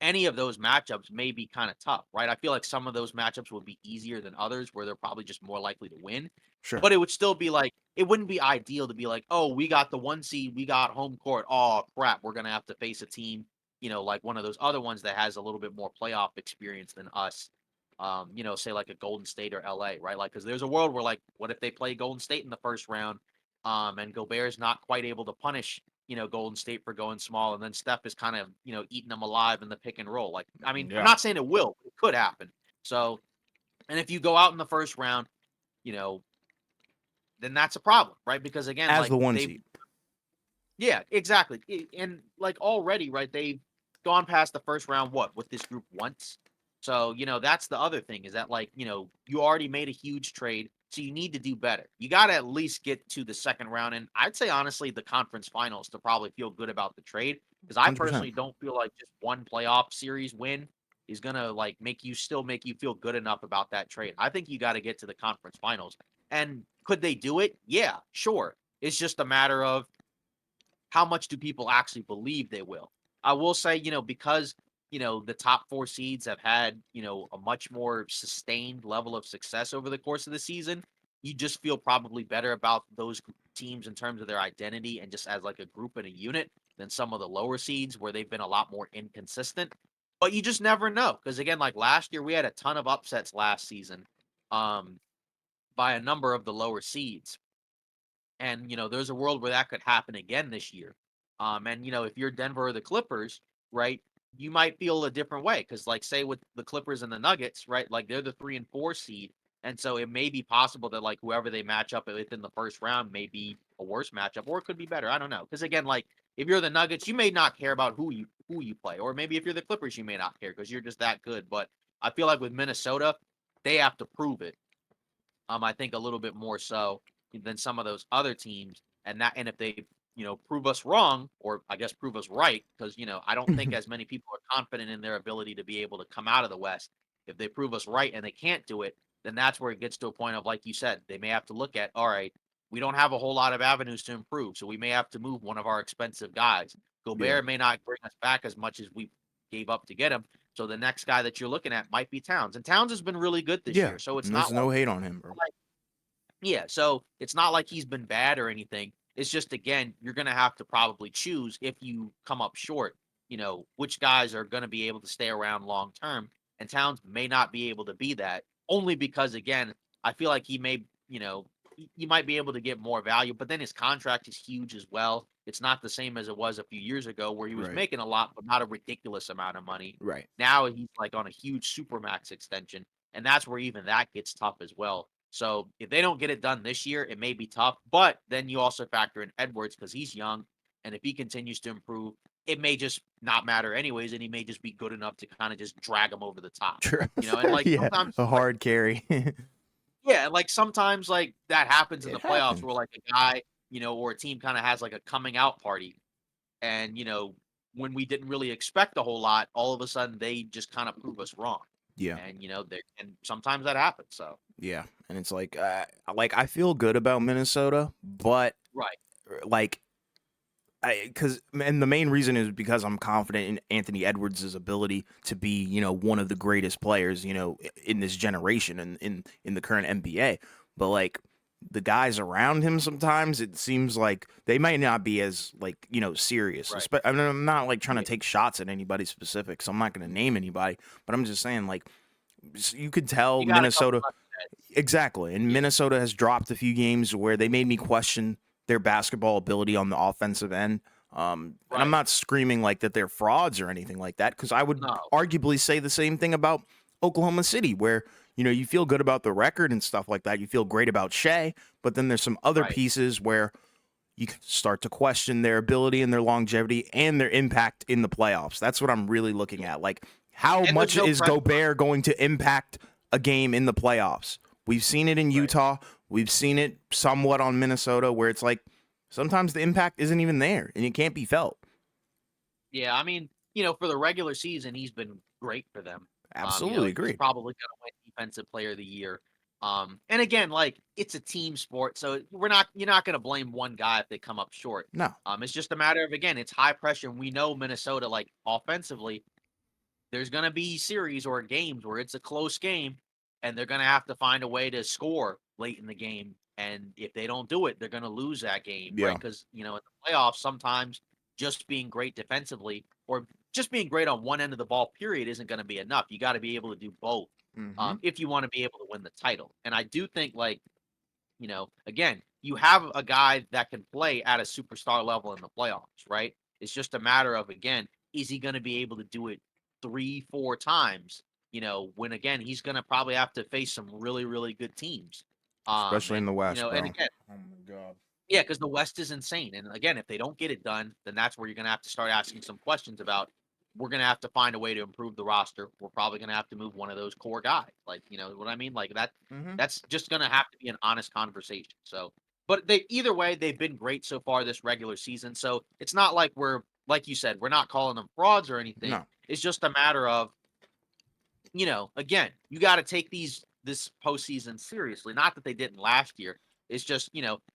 any of those matchups may be kind of tough, right? I feel like some of those matchups would be easier than others where they're probably just more likely to win. Sure. But it would still be like, it wouldn't be ideal to be like, oh, we got the one seed, we got home court. Oh, crap, we're going to have to face a team, like one of those other ones that has a little bit more playoff experience than us. Say like a Golden State or LA, right? Like, because there's a world where, like, what if they play Golden State in the first round and Gobert's not quite able to punish Golden State for going small, and then Steph is kind of, eating them alive in the pick and roll. Like, I mean, I'm Yeah. not saying it will, it could happen. So, and if you go out in the first round, you know, then that's a problem, right? Because again, As like the 1 they've, seed. yeah, exactly. And like already, right? They've gone past the first round, what, with this group once. So, that's the other thing is that, like, you already made a huge trade. So you need to do better. You got to at least get to the second round. And I'd say, honestly, the conference finals to probably feel good about the trade. Because I 100%. personally don't feel like just one playoff series win is going to, like, make you feel good enough about that trade. I think you got to get to the conference finals. And could they do it? Yeah, sure. It's just a matter of how much do people actually believe they will? I will say, because, the top four seeds have had, a much more sustained level of success over the course of the season, you just feel probably better about those teams in terms of their identity and just as like a group and a unit than some of the lower seeds where they've been a lot more inconsistent. But you just never know. Because again, like last year, we had a ton of upsets last season um, by a number of the lower seeds. And, there's a world where that could happen again this year. And, if you're Denver or the Clippers, right, you might feel a different way. Cause like say with the Clippers and the Nuggets, right, like they're the 3 and 4 seed. And so it may be possible that like whoever they match up with in the first round may be a worse matchup or it could be better. I don't know. Cause again, like if you're the Nuggets, you may not care about who you play. Or maybe if you're the Clippers, you may not care because you're just that good. But I feel like with Minnesota, they have to prove it. I think a little bit more so than some of those other teams. And if they, prove us wrong, or I guess prove us right, because I don't think as many people are confident in their ability to be able to come out of the West. If they prove us right and they can't do it, then that's where it gets to a point of like you said, they may have to look at, all right, we don't have a whole lot of avenues to improve, so we may have to move one of our expensive guys. Yeah. Gobert may not bring us back as much as we gave up to get him. So the next guy that you're looking at might be Towns. And Towns has been really good this Yeah. year. So it's And not there's no hate on him, bro. like yeah, so it's not like he's been bad or anything. It's just again, you're gonna have to probably choose if you come up short, which guys are gonna be able to stay around long term. And Towns may not be able to be that only because again, I feel like he may, you might be able to get more value, but then his contract is huge as well. It's not the same as it was a few years ago where he was Right. making a lot, but not a ridiculous amount of money. Right. Now he's like on a huge supermax extension, and that's where even that gets tough as well. So if they don't get it done this year, it may be tough. But then you also factor in Edwards because he's young, and if he continues to improve, it may just not matter anyways, and he may just be good enough to kind of just drag him over the top. True. And like Yeah, sometimes a like hard carry. yeah, like sometimes like that happens in the It playoffs happens. where like a guy, or a team kind of has like a coming out party. And when we didn't really expect a whole lot, all of a sudden they just kind of prove us wrong. Yeah. And and sometimes that happens. So Yeah, and it's like I feel good about Minnesota, but right, like and the main reason is because I'm confident in Anthony Edwards' ability to be, one of the greatest players, in this generation and in the current NBA. But like the guys around him, sometimes it seems like they might not be as like, serious. right. I mean, I'm not like trying to Yeah, take shots at anybody specific, so I'm not going to name anybody. But I'm just saying, like, you could tell you got a couple Minnesota. left heads. Exactly. And Yeah, Minnesota has dropped a few games where they made me question their basketball ability on the offensive end. And I'm right. not screaming like that they're frauds or anything like that, because I would No, arguably say the same thing about Oklahoma City, where, you feel good about the record and stuff like that. You feel great about Shea, but then there's some other right. pieces where you can start to question their ability and their longevity and their impact in the playoffs. That's what I'm really looking Yeah. at. Like, how And there's much no is pressure on Gobert going to impact a game in the playoffs? We've seen it in right. Utah. We've seen it somewhat on Minnesota, where it's like sometimes the impact isn't even there and it can't be felt. Yeah, I mean, for the regular season, he's been great for them. Absolutely He's agree. probably gonna win defensive player of the year. And again, like it's a team sport, so you're not gonna blame one guy if they come up short. No, It's just a matter of again, it's high pressure. And we know Minnesota, like offensively, there's gonna be series or games where it's a close game, and they're gonna have to find a way to score late in the game. And if they don't do it, they're gonna lose that game, right? yeah, Because in the playoffs, sometimes just being great defensively or just being great on one end of the ball, period, isn't gonna be enough. You got to be able to do both hmm if you want to be able to win the title. And I do think, like, again, you have a guy that can play at a superstar level in the playoffs, right? It's just a matter of, again, is he going to be able to do it 3, 4 times? When again, he's going to probably have to face some really, really good teams. especially in And, the West, and bro. again, Oh my god. yeah, because the West is insane. And again, if they don't get it done, then that's where you're going to have to start asking some questions about. We're going to have to find a way to improve the roster. We're probably going to have to move one of those core guys. Like, you know what I mean? Like that. hmm That's just going to have to be an honest conversation. So, but they either way, they've been great so far this regular season. So it's not like like you said, we're not calling them frauds or anything. No, It's just a matter of, again, you got to take this postseason seriously. Not that they didn't last year. It's just,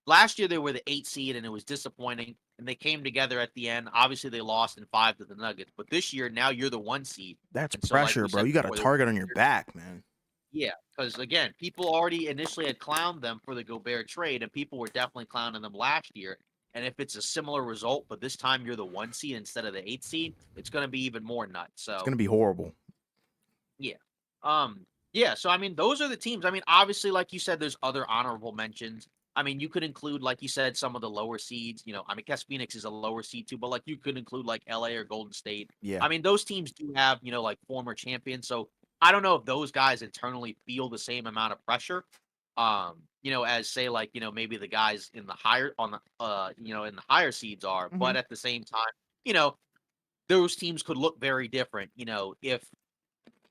last year they were the 8 seed and it was disappointing. And they came together at the end. Obviously, they lost in 5 to the Nuggets. But this year, now you're the 1 seed. that's And so, like pressure, we bro. said You got a before, target on your back, man. yeah, because again, people already initially had clowned them for the Gobert trade, and people were definitely clowning them last year. And if it's a similar result, but this time you're the 1 seed instead of the 8 seed, it's going to be even more nuts. It's So gonna be horrible. yeah. Yeah, so I mean, those are the teams. I mean, obviously, like you said, there's other honorable mentions. I mean, you could include, like you said, some of the lower seeds. I mean, guess Phoenix is a lower seed too, but like you could include like LA or Golden State. Yeah. I mean, those teams do have, like former champions. So I don't know if those guys internally feel the same amount of pressure. As say like, maybe the guys in the higher on the in the higher seeds are, hmm but at the same time, you know, those teams could look very different, if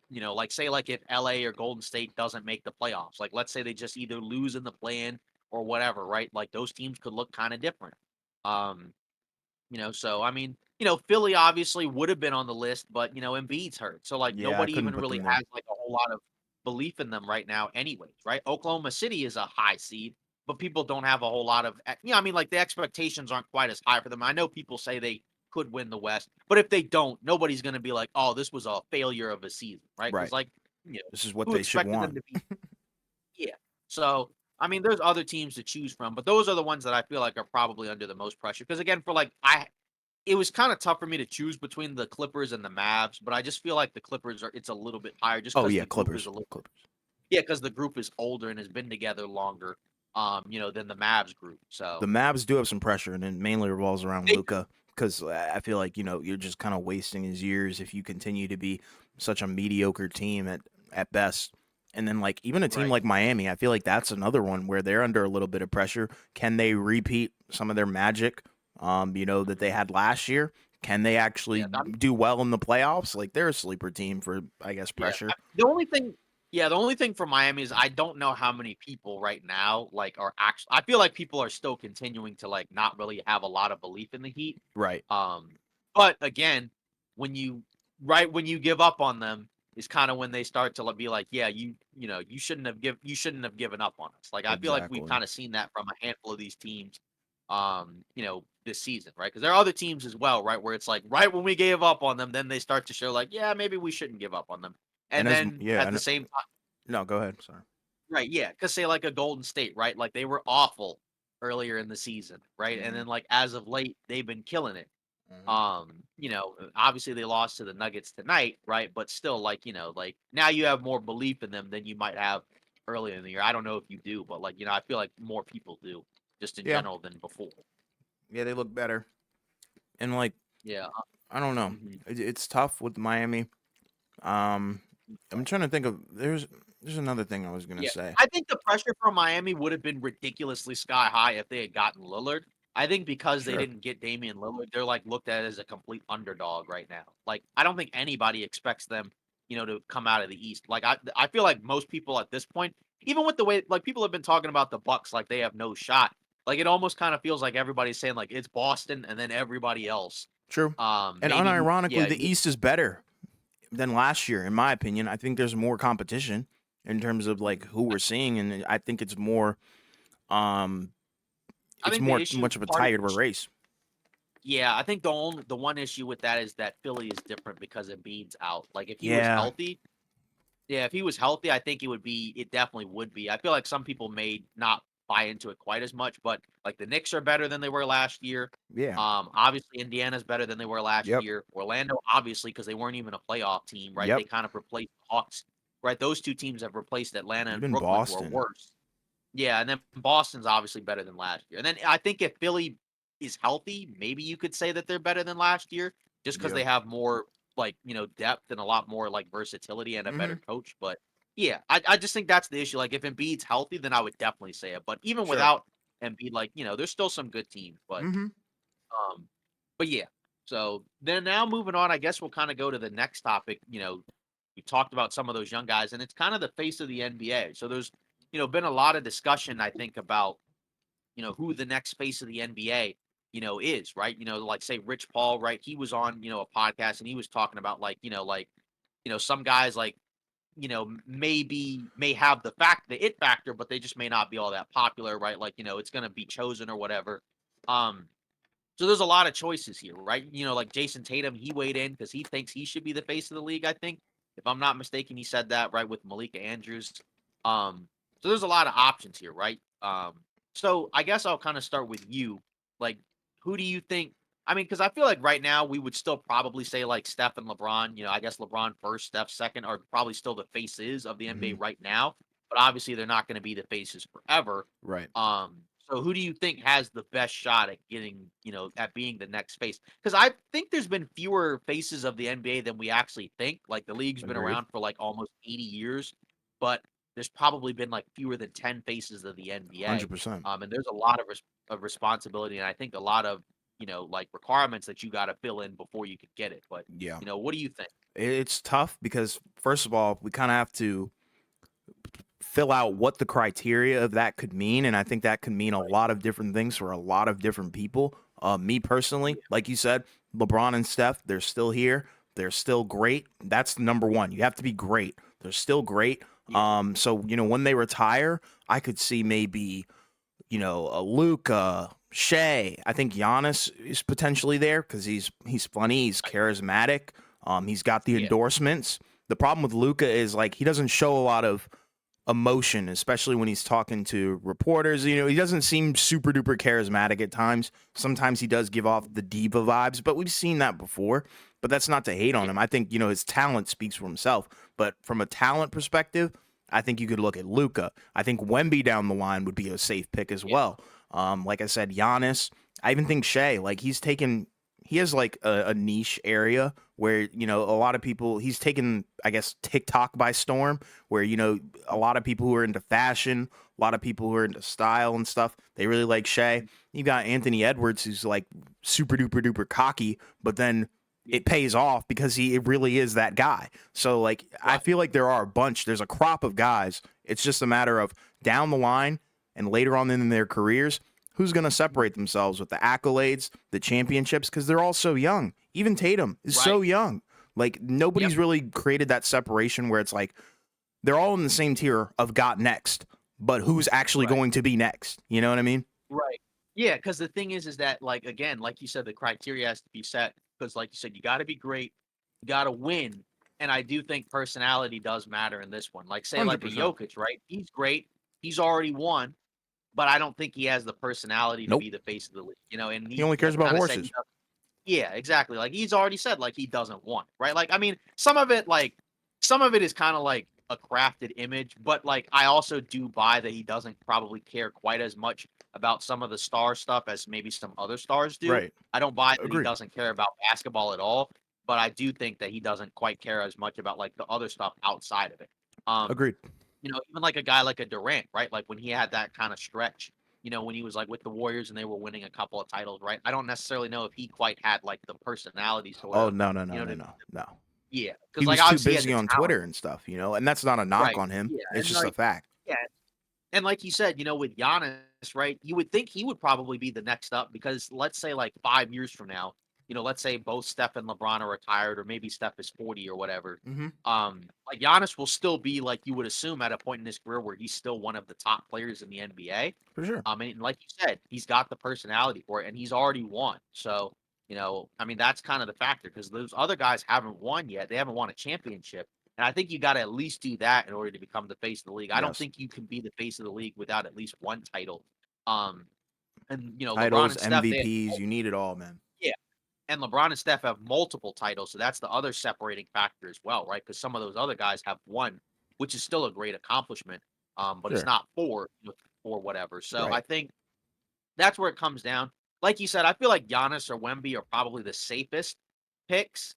like say like if LA or Golden State doesn't make the playoffs, like let's say they just either lose in the play-in or whatever, right? Like those teams could look kind of different. Um, so I mean, Philly obviously would have been on the list, but Embiid's hurt. So like Yeah, I nobody couldn't even put really them there. has like a whole lot of belief in them right now anyways, right? Oklahoma City is a high seed, but people don't have a whole lot of I mean like the expectations aren't quite as high for them. I know people say they could win the West, but if they don't, nobody's going to be like, "Oh, this was a failure of a season," right? Cuz Right. like, This is what who they should expected them want. to be. Yeah. So, I mean, there's other teams to choose from, but those are the ones that I feel like are probably under the most pressure. Because again, for like it was kind of tough for me to choose between the Clippers and the Mavs, but I just feel like the Clippers it's a little bit higher just Oh because yeah, the group is Clippers. a little Clippers. yeah, because the group is older and has been together longer, than the Mavs group. The So Mavs do have some pressure, and it mainly revolves around they Luca because I feel like you're just kind of wasting his years if you continue to be such a mediocre team at best. And then like even a team right. like Miami, I feel like that's another one where they're under a little bit of pressure. Can they repeat some of their magic, that they Mhm. had last year? Can they actually Yeah, do well in the playoffs? Like they're a sleeper team for, I guess, yeah. pressure. The only thing for Miami is I don't know how many people right now like are actually. I feel like people are still continuing to like not really have a lot of belief in the Heat. Right. Um, but again, when you when you give up on them is kind of when they start to be like, yeah, you shouldn't have given up on us. Like I feel like we've Exactly. kind of seen that from a handful of these teams, this season, right? Because there are other teams as well, right, where it's like right when we gave up on them, then they start to show like, yeah, maybe we shouldn't give up on them, And and then at the same time, no, go ahead. Sorry. right, yeah, because say like a Golden State, right, like they were awful earlier in the season, right, and Hmm. then like as of late they've been killing it. Hmm. Obviously they lost to the Nuggets tonight, right? But still, like, like now you have more belief in them than you might have earlier in the year. I don't know if you do, but like, I feel like more people do just in Yeah. general than before. Yeah, they look better. And like, Yeah. I don't know. Mhm. It's tough with Miami. Um, I'm trying to think of there's another thing I was gonna Yeah. say. I think the pressure from Miami would have been ridiculously sky high if they had gotten Lillard. I think because they Sure. didn't get Damian Lillard, they're like looked at as a complete underdog right now. Like I don't think anybody expects them, to come out of the East. Like I feel like most people at this point, even with the way like people have been talking about the Bucks like they have no shot. Like it almost kind of feels like everybody's saying like it's Boston and then everybody else. True. And Maybe unironically, yeah, the East is better than last year, in my opinion. I think there's more competition in terms of like who we're seeing, and I think um I it's think the more issue much of a part of tighter of a race. Yeah, I think the one issue with that is that Philly is different because Embiid's out. Like if he was Yeah. healthy, yeah, if he was healthy, I think it definitely would be. I feel like some people may not buy into it quite as much, but like the Knicks are better than they were last year. Yeah. Obviously Indiana's better than they were last Yep. year. Orlando, obviously, because they weren't even a playoff team, right? They Yep. kind of replaced the Hawks, right? Those two teams have replaced Atlanta and Even Brooklyn, who are Boston. worse. Yeah, and then Boston's obviously better than last year. And then I think if Philly is healthy, maybe you could say that they're better than last year just because Yeah. they have more like, depth and a lot more like versatility and a Hmm. better coach. But yeah, I just think that's the issue. Like if Embiid's healthy, then I would definitely say it. But even Sure. without Embiid, like, there's still some good teams. Hmm. Um but yeah. So then now moving on, I guess we'll kind of go to the next topic. We talked about some of those young guys, and it's kind of the face of the NBA. So there's, been a lot of discussion, I think, about, who the next face of the NBA, is, right? Like say Rich Paul, right? He was on, a podcast and he was talking about some guys like, may have the it factor, but they just may not be all that popular, right? Like, it's gonna be chosen or whatever. Um, so there's a lot of choices here, right? Like Jason Tatum, he weighed in because he thinks he should be the face of the league, I think. If I'm not mistaken, he said that, right, with Malika Andrews. So there's a lot of options here, right? So I guess I'll kind of start with you. Like, who do you think? I mean, because I feel like right now we would still probably say like Steph and LeBron. I guess LeBron first, Steph second, are probably still the faces of the NBA Hmm. right now. But obviously, they're not going to be the faces forever. Right. So who do you think has the best shot at getting, at being the next face? Because I think there's been fewer faces of the NBA than we actually think. Like the league's been Agreed. around for like almost 80 years, but there's probably been like fewer than 10 faces of the NBA. 100%. And there's a lot of responsibility, and I think a lot of, like requirements that you got to fill in before you could get it. But Yeah. what do you think? It's tough because first of all, we kind of have to fill out what the criteria of that could mean, and I think that could mean a Right. lot of different things for a lot of different people. Me personally, Yeah. like you said, LeBron and Steph, they're still here. They're still great. That's number one. You have to be great. They're still great. Yeah. So when they retire, I could see maybe a Luca, Shea. I think Giannis is potentially there because he's funny, he's charismatic. He's got the Yeah. endorsements. The problem with Luca is like he doesn't show a lot of emotion, especially when he's talking to reporters. He doesn't seem super duper charismatic at times. Sometimes he does give off the diva vibes, but we've seen that before. But that's not to hate on Yeah. him. I think, his talent speaks for himself. But from a talent perspective, I think you could look at Luca. I think Wemby down the line would be a safe pick as Yeah. well. Like I said, Giannis. I even think Shea, like he has like a niche area where, you know, a lot of people, he's taken, I guess, TikTok by storm, where, you know, a lot of people who are into fashion, a lot of people who are into style and stuff, they really like Shea. You got Anthony Edwards, who's like super duper duper cocky, but then it pays off because he really is that guy. So like I Right. feel like there are a bunch, there's a crop of guys. It's just a matter of down the line and later on in their careers, who's going to separate themselves with the accolades, the championships, because they're all so young. Even Tatum is so Right. young. Like Yep. nobody's really created that separation where it's like they're all in the same tier of got next, but who's actually Right. going to be next? You know what I mean? Right. Yeah, because the thing is that, like, again, like you said, the criteria has to be set because, like you said, you got to be great, you got to win, and I do think personality does matter in this one. Like, say, like a 100%. Jokic, right? He's great, he's already won, but I don't think he has the personality to Nope. be the face of the league, you know. And He he only cares has about kind of said he horses. does. Yeah, exactly. Like he's already said, like he doesn't want, right? Like, I mean, some of it is kind of like a crafted image, but like I also do buy that he doesn't probably care quite as much about some of the star stuff as maybe some other stars do. Right. I don't buy that he Agreed. doesn't care about basketball at all, but I do think that he doesn't quite care as much about like the other stuff outside of it. Um, Agreed. Even like a guy like a Durant, right? Like when he had that kind of stretch, when he was like with the Warriors and they were winning a couple of titles, right? I don't necessarily know if he quite had like the personality sort Oh of, no no no you know, no to, no no. yeah, because He like was too obviously he had busy the on talent, Twitter and stuff, you know, and that's not a knock right? on him. Yeah, It's and just a like fact. yeah, and like you said, with Giannis, right? You would think he would probably be the next up because let's say like 5 years from now, let's say both Steph and LeBron are retired, or maybe Steph is 40 or whatever. Hmm. Like Giannis will still be like you would assume at a point in his career where he's still one of the top players in the NBA. For sure. And like you said, he's got the personality for it, and he's already won. So, I mean, that's kind of the factor because those other guys haven't won yet. They haven't won a championship. And I think you got to at least do that in order to become the face of the league. I don't Yes. think you can be the face of the league without at least one title. Um, and LeBron Titles, and Steph, they have, MVPs, you need it all, man. yeah, and LeBron and Steph have multiple titles, so that's the other separating factor as well, right? Because some of those other guys have one, which is still a great accomplishment, but it's Sure. not four, or whatever. So I Right. think that's where it comes down. Like you said, I feel like Giannis or Wemby are probably the safest picks,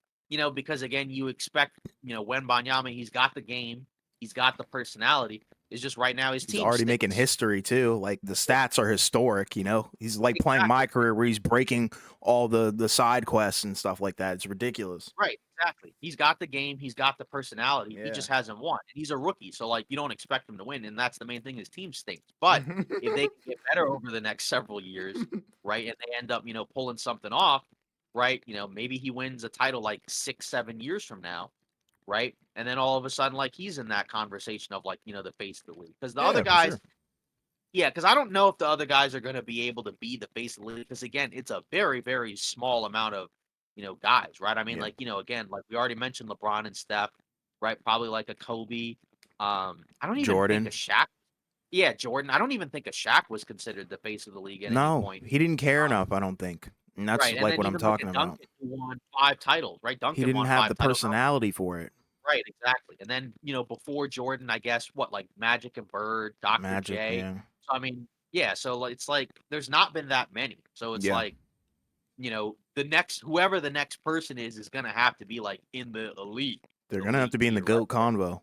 because again, you expect, Wembanyama, he's got the game, he's got the personality. It's just right now his He's team already making stinks. history too. Like the Yeah, stats are historic, you know. He's like playing my exactly. career where he's breaking all the side quests and stuff like that. It's ridiculous. Right, exactly. He's got the game, he's got the personality. He Yeah. just hasn't won. And he's a rookie, so like you don't expect him to win, and that's the main thing. His team stinks. But if they can get better over the next several years, right, and they end up, pulling something off, right, maybe he wins a title like 6, 7 years from now, right? And then all of a sudden, like he's in that conversation of like, the face of the league. Because the other Yeah, for guys, sure. yeah, because I don't know if the other guys are gonna be able to be the face of the league. Because again, it's a very, very small amount of, guys, right? I mean, Yeah. like, again, like we already mentioned LeBron and Steph, right? Probably like a Kobe. I don't even think a Jordan. Shaq. Yeah, Jordan. I don't even think a Shaq was considered the face of the league at any No, point. he didn't care Um, enough, I don't think. And that's right, and like then what I'm even look talking at about. Duncan, who won 5 titles, right? He Duncan didn't won have five the titles. personality for it. Right, exactly. And then, before Jordan, I guess what, like Magic and Bird, Dr. Magic, J. yeah. So I mean, yeah, so like, it's like there's not been that many. So it's Yeah. like, the next whoever the next person is gonna have to be like in the They're gonna have to be in the tier, right? GOAT convo.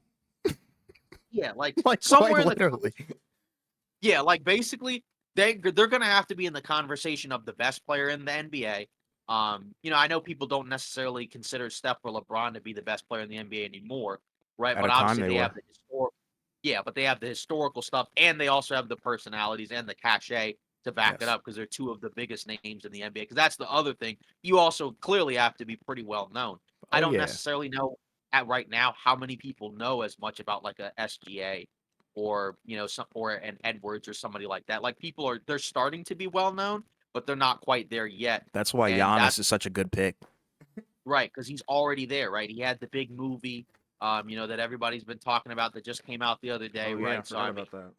Yeah, like Like quite somewhere in the literally. yeah, like basically they're gonna have to be in the conversation of the best player in the NBA. I know people don't necessarily consider Steph or LeBron to be the best player in the NBA anymore, right? At But a time obviously they they have were. the historical, yeah, but they have the historical stuff, and they also have the personalities and the cachet to back it Yes. up because they're two of the biggest names in the NBA. Because that's the other thing. You also clearly have to be pretty well known. I Oh don't yeah. necessarily know at right now how many people know as much about like a SGA or some or an Edwards or somebody like that. Like they're starting to be well known, but they're not quite there yet. That's why And Giannis that's is such a good pick. right because he's already there, right? He had the big movie, that everybody's been talking about that just came out the other day, Oh yeah, I right? So forgot I mean, about that.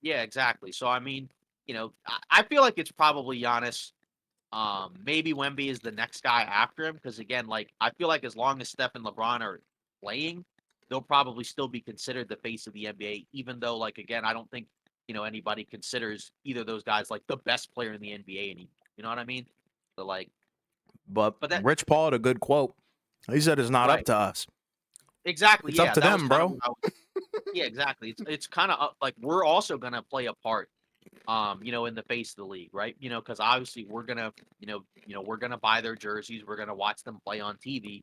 yeah, exactly. So I mean, I feel like it's probably Giannis. Maybe Wemby is the next guy after him because again, like I feel like as long as Steph and LeBron are playing, they'll probably still be considered the face of the NBA. Even though, like again, I don't think anybody considers either of those guys like the best player in the NBA anymore. You know what I mean? So like, But But that Rich Paul had a good quote. He said it's not up right. to us. Exactly, It's up yeah, to that was them, kind of bro. what I was yeah, exactly. It's kinda up like, we're also gonna play a part, in the face of the league, right? Because obviously we're gonna, we're gonna buy their jerseys, we're gonna watch them play on TV.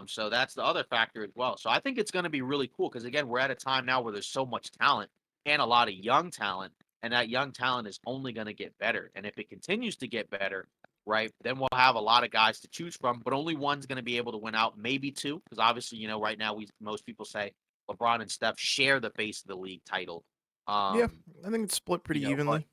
So that's the other factor as well. So I think it's gonna be really cool because again, we're at a time now where there's so much talent and a lot of young talent, and that young talent is only gonna get better. And if it continues to get better, right, then we'll have a lot of guys to choose from, but only one's gonna be able to win out, maybe two, because obviously, right now we most people say LeBron and Steph share the face of the league title. Yeah, Um, I think it's split pretty but evenly.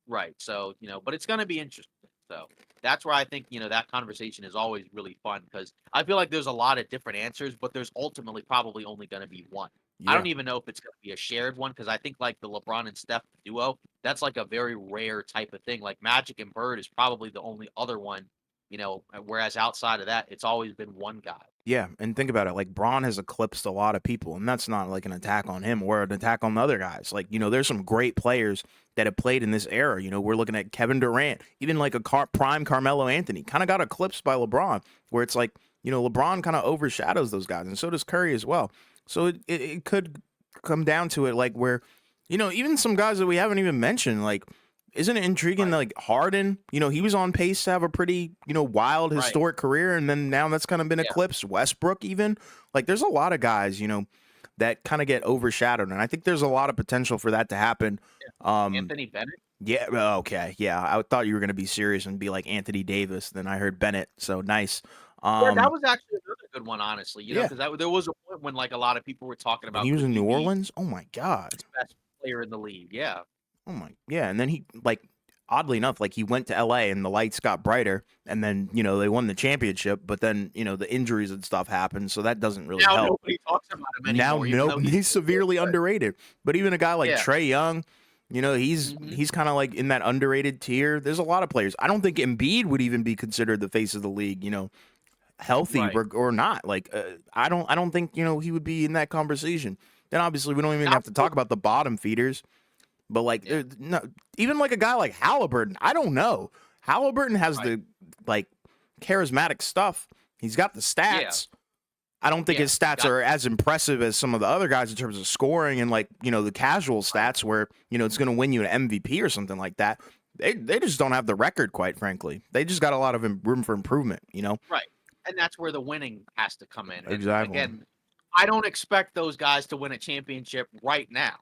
right. So, but it's going to be interesting. So that's where I think, that conversation is always really fun because I feel like there's a lot of different answers, but there's ultimately probably only going to be one. I Yeah. don't even know if it's going to be a shared one because I think like the LeBron and Steph duo, that's like a very rare type of thing. Like Magic and Bird is probably the only other one, whereas outside of that, it's always been one guy. Yeah, and think about it. Like Braun has eclipsed a lot of people, and that's not like an attack on him or an attack on the other guys. Like there's some great players that have played in this era. We're looking at Kevin Durant, even like a prime Carmelo Anthony, kind of got eclipsed by LeBron, where it's like LeBron kind of overshadows those guys, and so does Curry as well. So it could come down to it, like where even some guys that we haven't even mentioned, like. Isn't it intriguing that Right. like Harden, he was on pace to have a pretty, wild Right. historic career, and then now that's kind of been Yeah. eclipsed. Westbrook, even like there's a lot of guys, that kind of get overshadowed, and I think there's a lot of potential for that to happen. Yeah. Um, Anthony Bennett. yeah, okay, yeah, I thought you were gonna be serious and be like Anthony Davis. Then I heard Bennett, so nice. Yeah, that Um, was actually another good one, honestly, yeah, because there was a point when, like, a lot of people were talking when about he was could in he New be Orleans, oh my god. the best player in the league? Yeah. Oh my, yeah, and then he like oddly enough, like he went to LA and the lights got brighter, and then they won the championship, but then the injuries and stuff happened, so that doesn't really Now help. nobody talks about him Now, anymore, even nope, though he's he's still really severely good. underrated. But even a guy like Yeah. Trey Young, he's Mhm. he's kind of like in that underrated tier. There's a lot of players. I don't think Embiid would even be considered the face of the league. Healthy Right. or not. Like I don't think he would be in that conversation. Then obviously we don't even Now have to talk about the bottom feeders. But like, yeah. no, even like a guy like Halliburton, I don't know. Halliburton has Right. the like charismatic stuff. He's got the Yeah. stats. I don't think Yeah. his He's stats got are as impressive as some of the other guys in terms of scoring and like the casual right. stats where it's going to win you an MVP or something like that. They just don't have the record, quite frankly. They just got a lot of room for improvement. Right. And that's where the winning has to come in, and Exactly. again, I don't expect those guys to win a championship right now,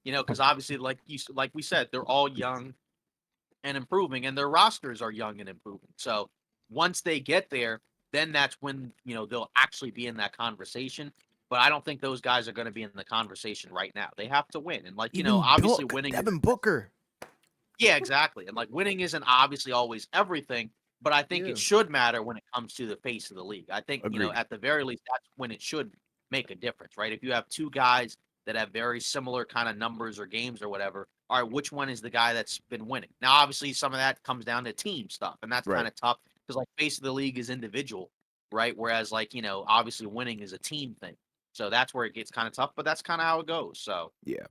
because obviously, like we said, they're all young and improving, and their rosters are young and improving. So once they get there, then that's when they'll actually be in that conversation. But I don't think those guys are going to be in the conversation right now. They have to win, and Even obviously, Book, winning is Devin Booker. yeah, exactly, and like winning isn't obviously always everything. But I think it Yeah. should matter when it comes to the face of the league. I think Agreed. at the very least that's when it should make a difference, right? If you have two guys that have very similar kind of numbers or games or whatever, all right, which one is the guy that's been winning? Now, obviously, some of that comes down to team stuff, and that's kind Right. of tough because like face of the league is individual, right? Whereas like obviously winning is a team thing, so that's where it gets kind of tough. But that's kind of how it goes. So Yeah.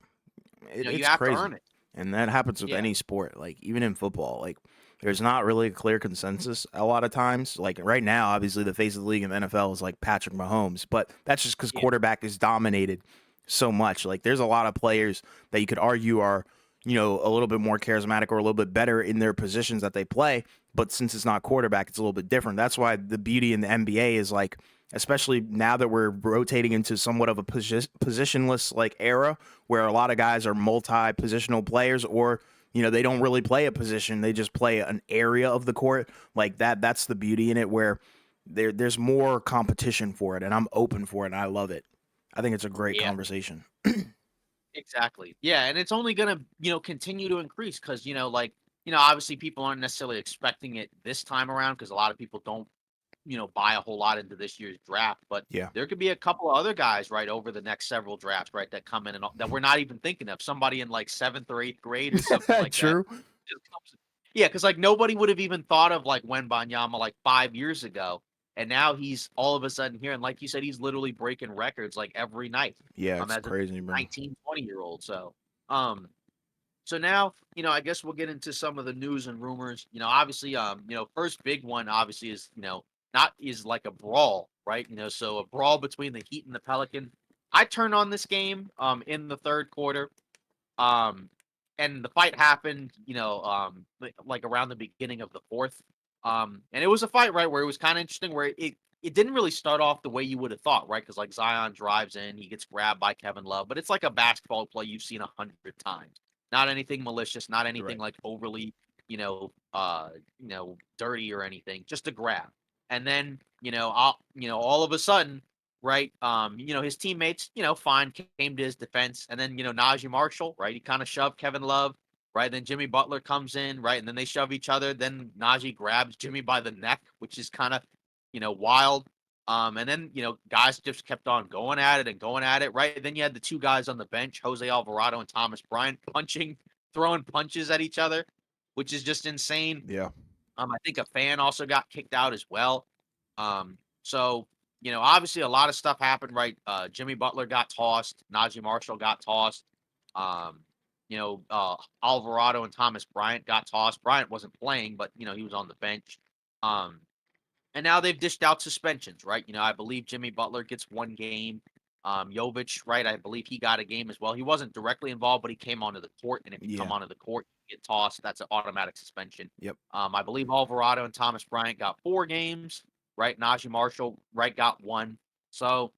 you It's have to crazy. earn it. And that happens with Yeah, any sport, like even in football. Like there's not really a clear consensus a lot of times. Like right now, obviously the face of the league in the NFL is like Patrick Mahomes, but that's just because yeah, quarterback is dominated so much. Like there's a lot of players that you could argue are, a little bit more charismatic or a little bit better in their positions that they play. But since it's not quarterback, it's a little bit different. That's why the beauty in the NBA is like, especially now that we're rotating into somewhat of a positionless like era where a lot of guys are multi-positional players or they don't really play a position, they just play an area of the court like that's the beauty in it where there's more competition for it, and I'm open for it and I love it. I think it's a great yeah. conversation. Exactly. Yeah, and it's only gonna, continue to increase because, obviously people aren't necessarily expecting it this time around because a lot of people don't, buy a whole lot into this year's draft. But Yeah. there could be a couple of other guys right over the next several drafts, right, that come in and that we're not even thinking of. Somebody in like seventh or eighth grade or something like that. True. Just comes- Yeah, because like nobody would have even thought of like Banyama like 5 years ago. And now he's all of a sudden here. And like you said, he's literally breaking records like every night. Yeah, it's As a crazy, bro. 19, 20-year old. So, um, So now, I guess we'll get into some of the news and rumors. Obviously, first big one obviously is, not is like a brawl, right? So a brawl between the Heat and the Pelican. I turned on this game in the third quarter. Um and the fight happened, like around the beginning of the fourth. And it was a fight, right, where it was kind of interesting where it didn't really start off the way you would have thought, right? Because like Zion drives in, he gets grabbed by Kevin Love, but it's like a basketball play you've seen 100 times. Not anything malicious, not anything Right. like overly, dirty or anything. Just a grab. And then, all of a sudden, right? His teammates, fine, came to his defense. And then, Najee Marshall, right? He kind of shoved Kevin Love, right? Then Jimmy Butler comes in, right? And then they shove each other. Then Najee grabs Jimmy by the neck, which is kind of, wild. And then, guys just kept on going at it and going at it, right? Then you had the two guys on the bench, Jose Alvarado and Thomas Bryant, throwing punches at each other, which is just insane. Yeah. I think a fan also got kicked out as well. So obviously a lot of stuff happened, right? Jimmy Butler got tossed, Najee Marshall got tossed. Um, Alvarado and Thomas Bryant got tossed. Bryant wasn't playing, but he was on the bench. Um, and now they've dished out suspensions, right? I believe Jimmy Butler gets 1 game. Jovic, right? I believe he got a game as well. He wasn't directly involved, but he came onto the court. And if you come Yeah. onto the court, you get tossed. That's an automatic suspension. Yep. I believe Alvarado and Thomas Bryant got 4 games, right? Najee Marshall, right, got 1. So,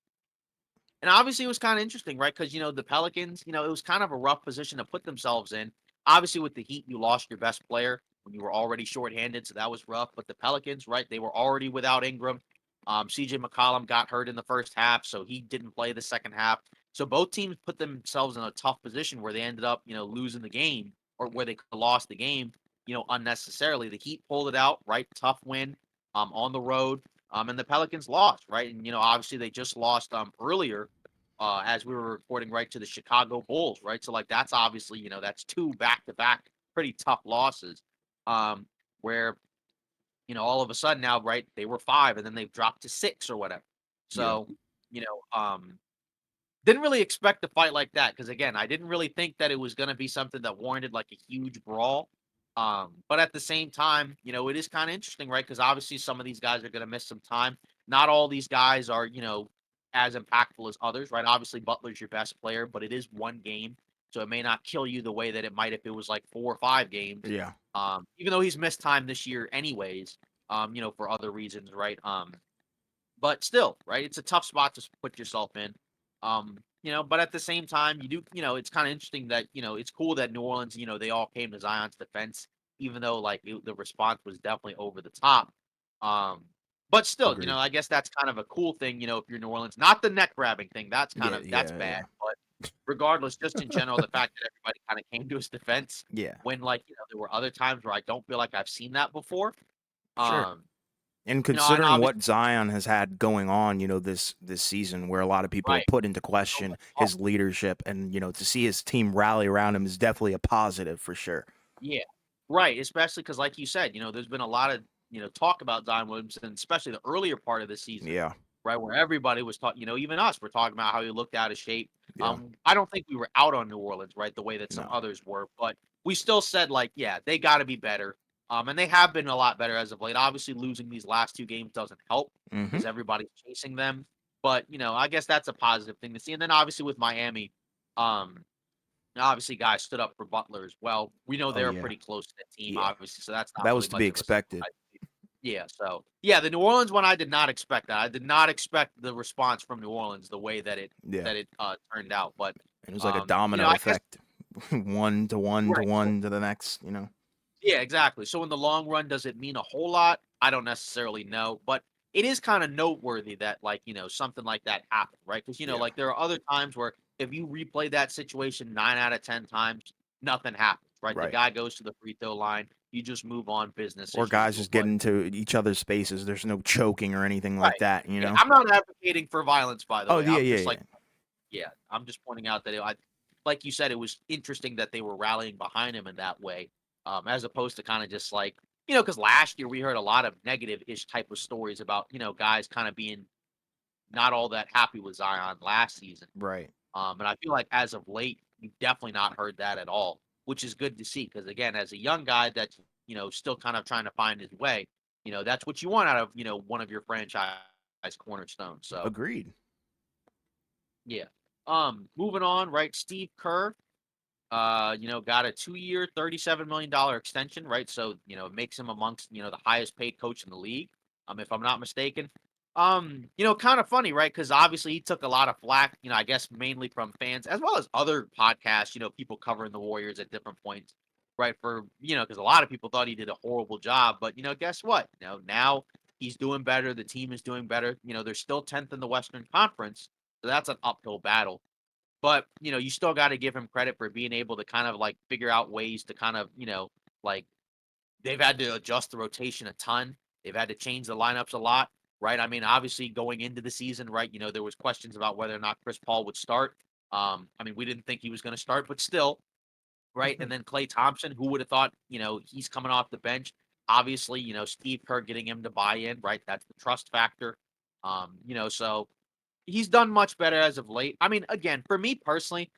and obviously it was kind of interesting, right? Because, the Pelicans, it was kind of a rough position to put themselves in. Obviously, with the Heat, you lost your best player when you were already shorthanded, so that was rough. But the Pelicans, right, they were already without Ingram. CJ McCollum got hurt in the first half, so he didn't play the second half. So both teams put themselves in a tough position where they ended up, losing the game or where they could have lost the game, unnecessarily. The Heat pulled it out, right? Tough win on the road. And the Pelicans lost, right? And obviously they just lost earlier, as we were reporting, right, to the Chicago Bulls, right? So like that's obviously, that's 2 back-to-back pretty tough losses. Where all of a sudden now, right, they were 5 and then they've dropped to 6 or whatever. Yeah. So, didn't really expect a fight like that because again, I didn't really think that it was going to be something that warranted like a huge brawl. But at the same time, it is kind of interesting, right? Because obviously some of these guys are going to miss some time. Not all these guys are, as impactful as others, right? Obviously, Butler's your best player, but it is 1 game, so it may not kill you the way that it might if it was like 4 or 5 games. Yeah. Even though he's missed time this year, anyways, for other reasons, right? But still, right? It's a tough spot to put yourself in. But at the same time, you do, it's kind of interesting that, it's cool that New Orleans, they all came to Zion's defense, even though like the response was definitely over the top. Um, but still, Agreed. I guess that's kind of a cool thing, if you're New Orleans, not the neck grabbing thing. Yeah. That's Yeah. bad. Yeah. But regardless, just in general, the fact that everybody kind of came to his defense Yeah. when like, there were other times where I don't feel like I've seen that before. Sure. Um, And and considering obviously, what Zion has had going on, this season, where a lot of people right. have put into So question much his leadership, and to see his team rally around him is definitely a positive for sure. Yeah, right, especially because, like you said, there's been a lot of, talk about Zion Williamson, especially the earlier part of the season, Yeah. right, where everybody was talking, even us were talking about how he looked out of shape. Yeah. I don't think we were out on New Orleans, right, the way that some No. others were, but we still said, like, yeah, they gotta be better, and they have been a lot better as of late. Obviously, losing these last 2 games doesn't help Mm-hmm. because everybody's chasing them, but, I guess that's a positive thing to see, and then obviously with Miami, um obviously, guys stood up for Butler as well. We know Oh they're a yeah. pretty close-knit team, Yeah. obviously, so that's not That was really to be much of a expected. surprise. Yeah, so yeah, the New Orleans one, I did not expect that. I did not expect the response from New Orleans the way that it Yeah. turned out, but, It was like a I domino guess effect. One to one to right, so one to the next. yeah, exactly. So in the long run, does it mean a whole lot? I don't necessarily know, but it is kinda noteworthy that, like, something like that happened, right? Because Yeah. like, there are other times where if you replay that situation 9 out of 10 times, nothing happens, right? The Right. guy goes to the free throw line, you just move on, business Or as guys usual, just get but into each other's spaces. There's no choking or anything like right. that. Yeah, I'm not advocating for violence, by the Oh way. yeah, I'm yeah, just yeah. like yeah, I'm just pointing out that like you said, it was interesting that they were rallying behind him in that way, as opposed to kind of just like, because last year we heard a lot of negative-ish type of stories about, guys kind of being not all that happy with Zion last season. Right. And I feel like as of late, we've definitely not heard that at all. which is good to see. Because again, as a young guy that's still kind of trying to find his way, that's what you want out of one of your franchise cornerstones. So Agreed. yeah. Moving on, right? Steve Kerr, got a 2-year, $37 million extension, right? So, it makes him amongst, the highest paid coach in the league, if I'm not mistaken. Kind of funny, right? Because obviously he took a lot of flack, I guess mainly from fans as well as other podcasts, people covering the Warriors at different points, right? For, because a lot of people thought he did a horrible job, but, guess what? Now he's doing better. The team is doing better. They're still 10th in the Western Conference. So that's an uphill battle. But, you still got to give him credit for being able to kind of like figure out ways to kind of, like they've had to adjust the rotation a ton. They've had to change the lineups a lot, right? I mean, obviously going into the season, right, there was questions about whether or not Chris Paul would start. I mean, we didn't think he was going to start, but still, right? And then Klay Thompson, who would have thought, he's coming off the bench. Obviously, Steve Kerr getting him to buy in, right? That's the trust factor. So he's done much better as of late. I mean, again, for me personally,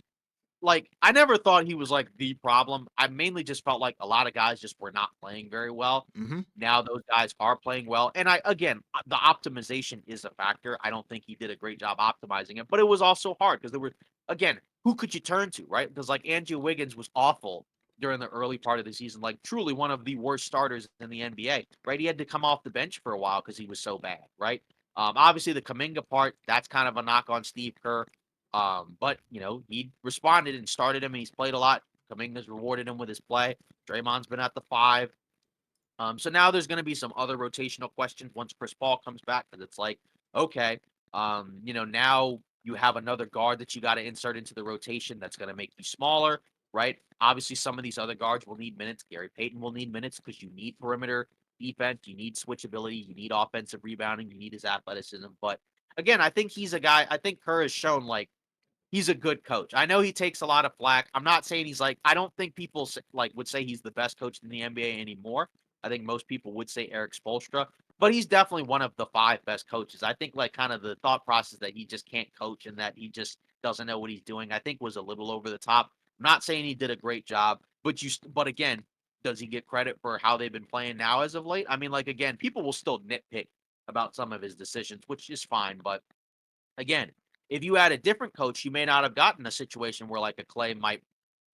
like I never thought he was like the problem. I mainly just felt like a lot of guys just were not playing very well. Mm-hmm. Now those guys are playing well. And the optimization is a factor. I don't think he did a great job optimizing it, but it was also hard because there were again, who could you turn to, right? Because like Andrew Wiggins was awful during the early part of the season, like truly one of the worst starters in the NBA, right? He had to come off the bench for a while because he was so bad, right? Obviously the Kaminga part, that's kind of a knock on Steve Kerr. But he responded and started him, and he's played a lot. Kaminga's rewarded him with his play. Draymond's been at the 5. So now there's going to be some other rotational questions once Chris Paul comes back, because it's like, okay, now you have another guard that you got to insert into the rotation that's going to make you smaller, right? Obviously, some of these other guards will need minutes. Gary Payton will need minutes because you need perimeter defense, you need switchability, you need offensive rebounding, you need his athleticism. But again, I think he's a guy. I think Kerr has shown like he's a good coach. I know he takes a lot of flack. I'm not saying he's like I don't think people like would say he's the best coach in the NBA anymore. I think most people would say Eric Spoelstra, but he's definitely one of the 5 best coaches. I think like kind of the thought process that he just can't coach and that he just doesn't know what he's doing, I think was a little over the top. I'm not saying he did a great job, but again, does he get credit for how they've been playing now as of late? I mean, like again, people will still nitpick about some of his decisions, which is fine, but again, if you had a different coach, you may not have gotten a situation where like a Clay might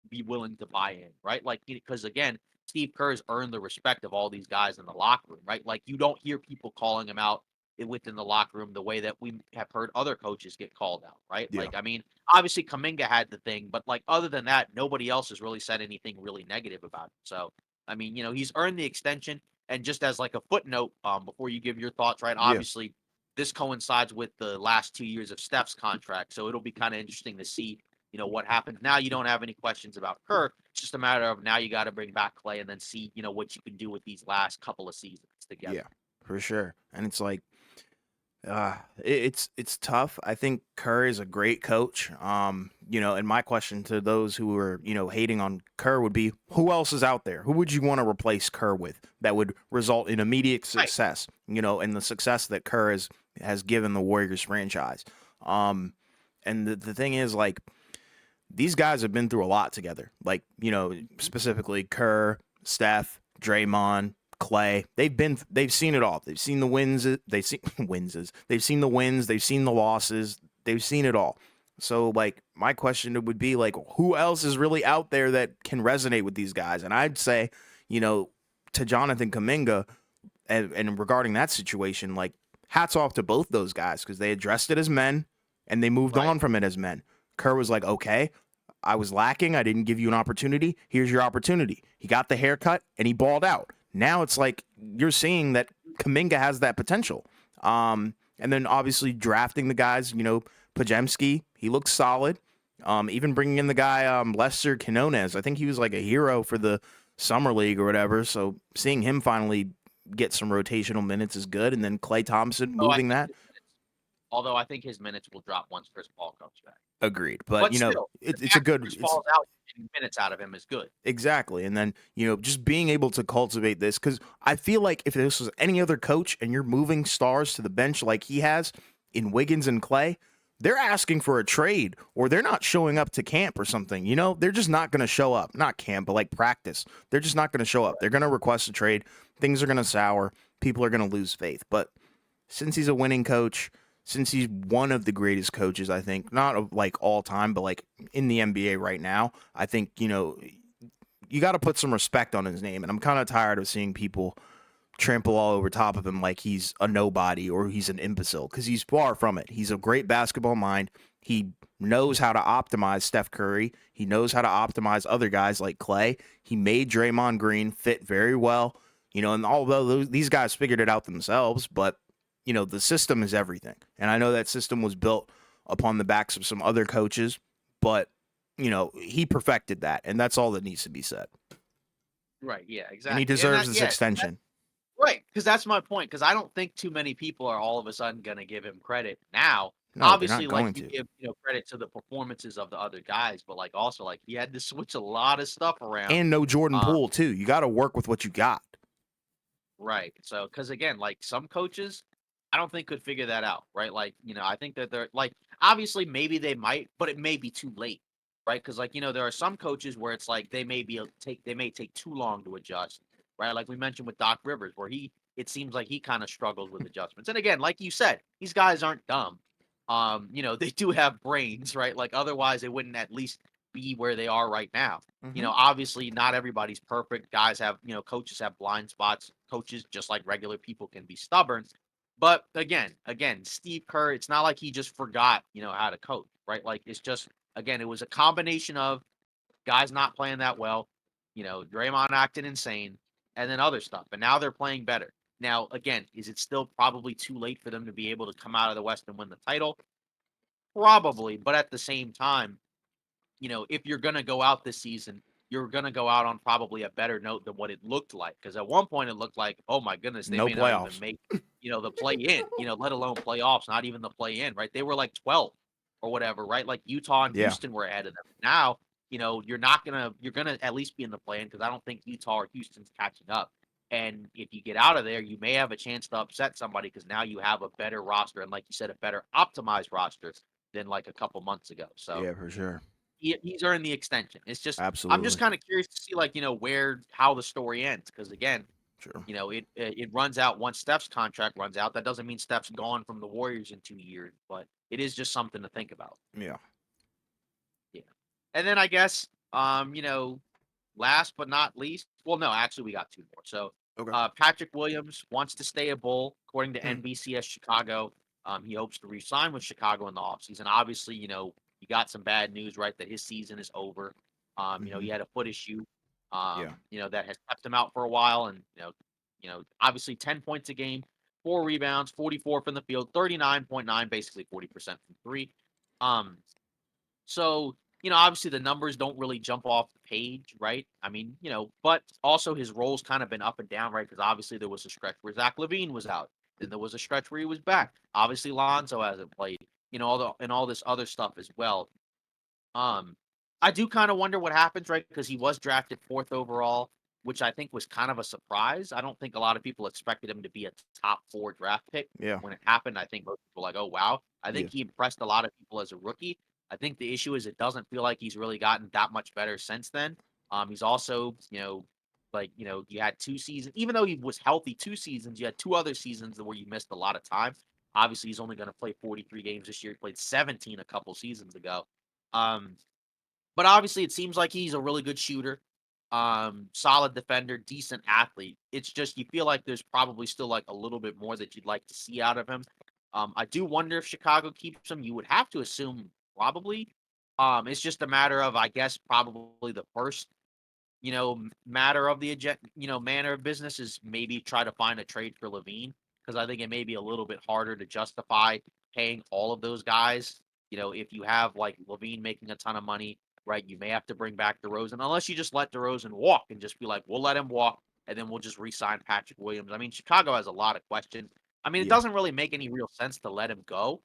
be willing to buy in, right? Like because again, Steve Kerr has earned the respect of all these guys in the locker room, right? Like you don't hear people calling him out within the locker room the way that we have heard other coaches get called out, right? Yeah. Like I mean, obviously Kaminga had the thing, but like other than that, nobody else has really said anything really negative about it. So I mean, he's earned the extension. And just as like a footnote, before you give your thoughts, right? Yeah. Obviously, this coincides with the last 2 years of Steph's contract, so it'll be kind of interesting to see, what happens. Now you don't have any questions about Kirk. It's just a matter of now you got to bring back Clay and then see, what you can do with these last couple of seasons together. Yeah, for sure. And it's like, it's tough. I think Kerr is a great coach. And my question to those who are, hating on Kerr would be, who else is out there? Who would you want to replace Kerr with that would result in immediate Right. success? And the success that Kerr has given the Warriors franchise. And the thing is, like, these guys have been through a lot together. Like, specifically Kerr, Steph, Draymond, Clay. They've seen it all. They've seen the wins. They've seen They've seen the wins. They've seen the losses. They've seen it all. So, like, my question would be, like, who else is really out there that can resonate with these guys? And I'd say, to Jonathan Kuminga, and regarding that situation, like, hats off to both those guys because they addressed it as men and they moved Right. on from it as men. Kerr was like, okay, I was lacking. I didn't give you an opportunity. Here's your opportunity. He got the haircut and he balled out. Now it's like you're seeing that Kuminga has that potential. And then obviously drafting the guys, Pajemski, he looks solid. Even bringing in the guy Lester Quinones. I think he was like a hero for the Summer League or whatever. So seeing him finally get some rotational minutes is good. And then Klay Thompson moving that. Although I think his minutes will drop once Chris Paul comes back. Agreed. But, But still, it's a good Chris Paul's out getting minutes out of him is good. Exactly. And then, just being able to cultivate this, because I feel like if this was any other coach and you're moving stars to the bench like he has in Wiggins and Clay, they're asking for a trade or they're not showing up to camp or something. You know, they're just not going to show up. Not camp, but like practice. They're just not going to show up. They're going to request a trade. Things are going to sour. People are going to lose faith. But since he's a winning coach, since he's one of the greatest coaches, I think, not of like all time, but like in the NBA right now, I think, you know, you got to put some respect on his name. And I'm kind of tired of seeing people trample all over top of him like he's a nobody or he's an imbecile, because he's far from it. He's a great basketball mind. He knows how to optimize Steph Curry. He knows how to optimize other guys like Clay. He made Draymond Green fit very well. You know, and although these guys figured it out themselves, but, you know, the system is everything. And I know that system was built upon the backs of some other coaches, but, you know, he perfected that. And that's all that needs to be said. Right. Yeah. And he Exactly. And deserves that, this yeah, extension. right. Because that's my point. Because I don't think too many people are all of a sudden going to give him credit now. No, they're Obviously, not like going you to. give credit to the performances of the other guys, but like also like he had to switch a lot of stuff around. And no Jordan Um, Poole, too. You got to work with what you got. Right. So, because again, like some coaches, I don't think could figure that out. Right. Like, I think that they're like, obviously, maybe they might, but it may be too late. Right. Because, like, there are some coaches where it's like they may take too long to adjust. Right. Like we mentioned with Doc Rivers, where it seems like he kind of struggles with adjustments. And again, like you said, these guys aren't dumb. They do have brains, right? Like otherwise they wouldn't at least be where they are right now. Hmm. Obviously not everybody's perfect. Guys have, coaches have blind spots. Coaches, just like regular people, can be stubborn. But again, Steve Kerr, it's not like he just forgot, how to coach, right? Like it's just again, it was a combination of guys not playing that well, Draymond acting insane, and then other stuff. And now they're playing better. Now, again, is it still probably too late for them to be able to come out of the West and win the title? Probably, but at the same time, if you're going to go out this season, you're going to go out on probably a better note than what it looked like. Because at one point it looked like, oh my goodness, they No may not even playoffs. make, the play in, let alone playoffs, not even the play in, right? They were like 12 or whatever, right? Like Utah and Yeah. Houston were ahead of them. Now, you're gonna at least be in the play in because I don't think Utah or Houston's catching up. And if you get out of there, you may have a chance to upset somebody because now you have a better roster and, like you said, a better optimized roster than like a couple months ago. So Yeah, for sure. he's earned the extension. It's just I'm just Absolutely. kind of curious to see like where how the story ends because again Sure. it runs out once Steph's contract runs out. That doesn't mean Steph's gone from the Warriors in 2 years, but it is just something to think about. Yeah. Yeah, and then I guess last but not least, well no actually we got two more. So Okay. Patrick Williams wants to stay a Bull according to Hmm. NBCS Chicago. He hopes to re-sign with Chicago in the offseason. Obviously, you got some bad news, right? That his season is over. He Hmm. had a foot issue, Yeah. that has kept him out for a while. And, obviously 10 points a game, 4 rebounds, 44 from the field, 39.9, basically 40% from three. Um, so, obviously the numbers don't really jump off the page, right? I mean, but also his role's kind of been up and down, right? Because obviously there was a stretch where Zach Levine was out. Then there was a stretch where he was back. Obviously Lonzo hasn't played, all this other stuff as well. Um, I do kind of wonder what happens, right? Because he was drafted fourth overall, which I think was kind of a surprise. I don't think a lot of people expected him to be a top four draft pick. Yeah. When it happened, I think most people were like, oh, wow. I Yeah. think he impressed a lot of people as a rookie. I think the issue is it doesn't feel like he's really gotten that much better since then. He's also, you had 2 seasons, even though he was healthy 2 seasons, you had 2 other seasons where you missed a lot of time. Obviously, he's only going to play 43 games this year. He played 17 a couple seasons ago. Um, but obviously, it seems like he's a really good shooter, solid defender, decent athlete. It's just you feel like there's probably still like a little bit more that you'd like to see out of him. I do wonder if Chicago keeps him. You would have to assume probably. It's just a matter of, I guess, probably the first, matter of the manner of business is maybe try to find a trade for Levine because I think it may be a little bit harder to justify paying all of those guys. If you have like Levine making a ton of money, right? You may have to bring back DeRozan unless you just let DeRozan walk and just be like, we'll let him walk and then we'll just re-sign Patrick Williams. I mean, Chicago has a lot of questions. I mean, it Yeah. doesn't really make any real sense to let him go,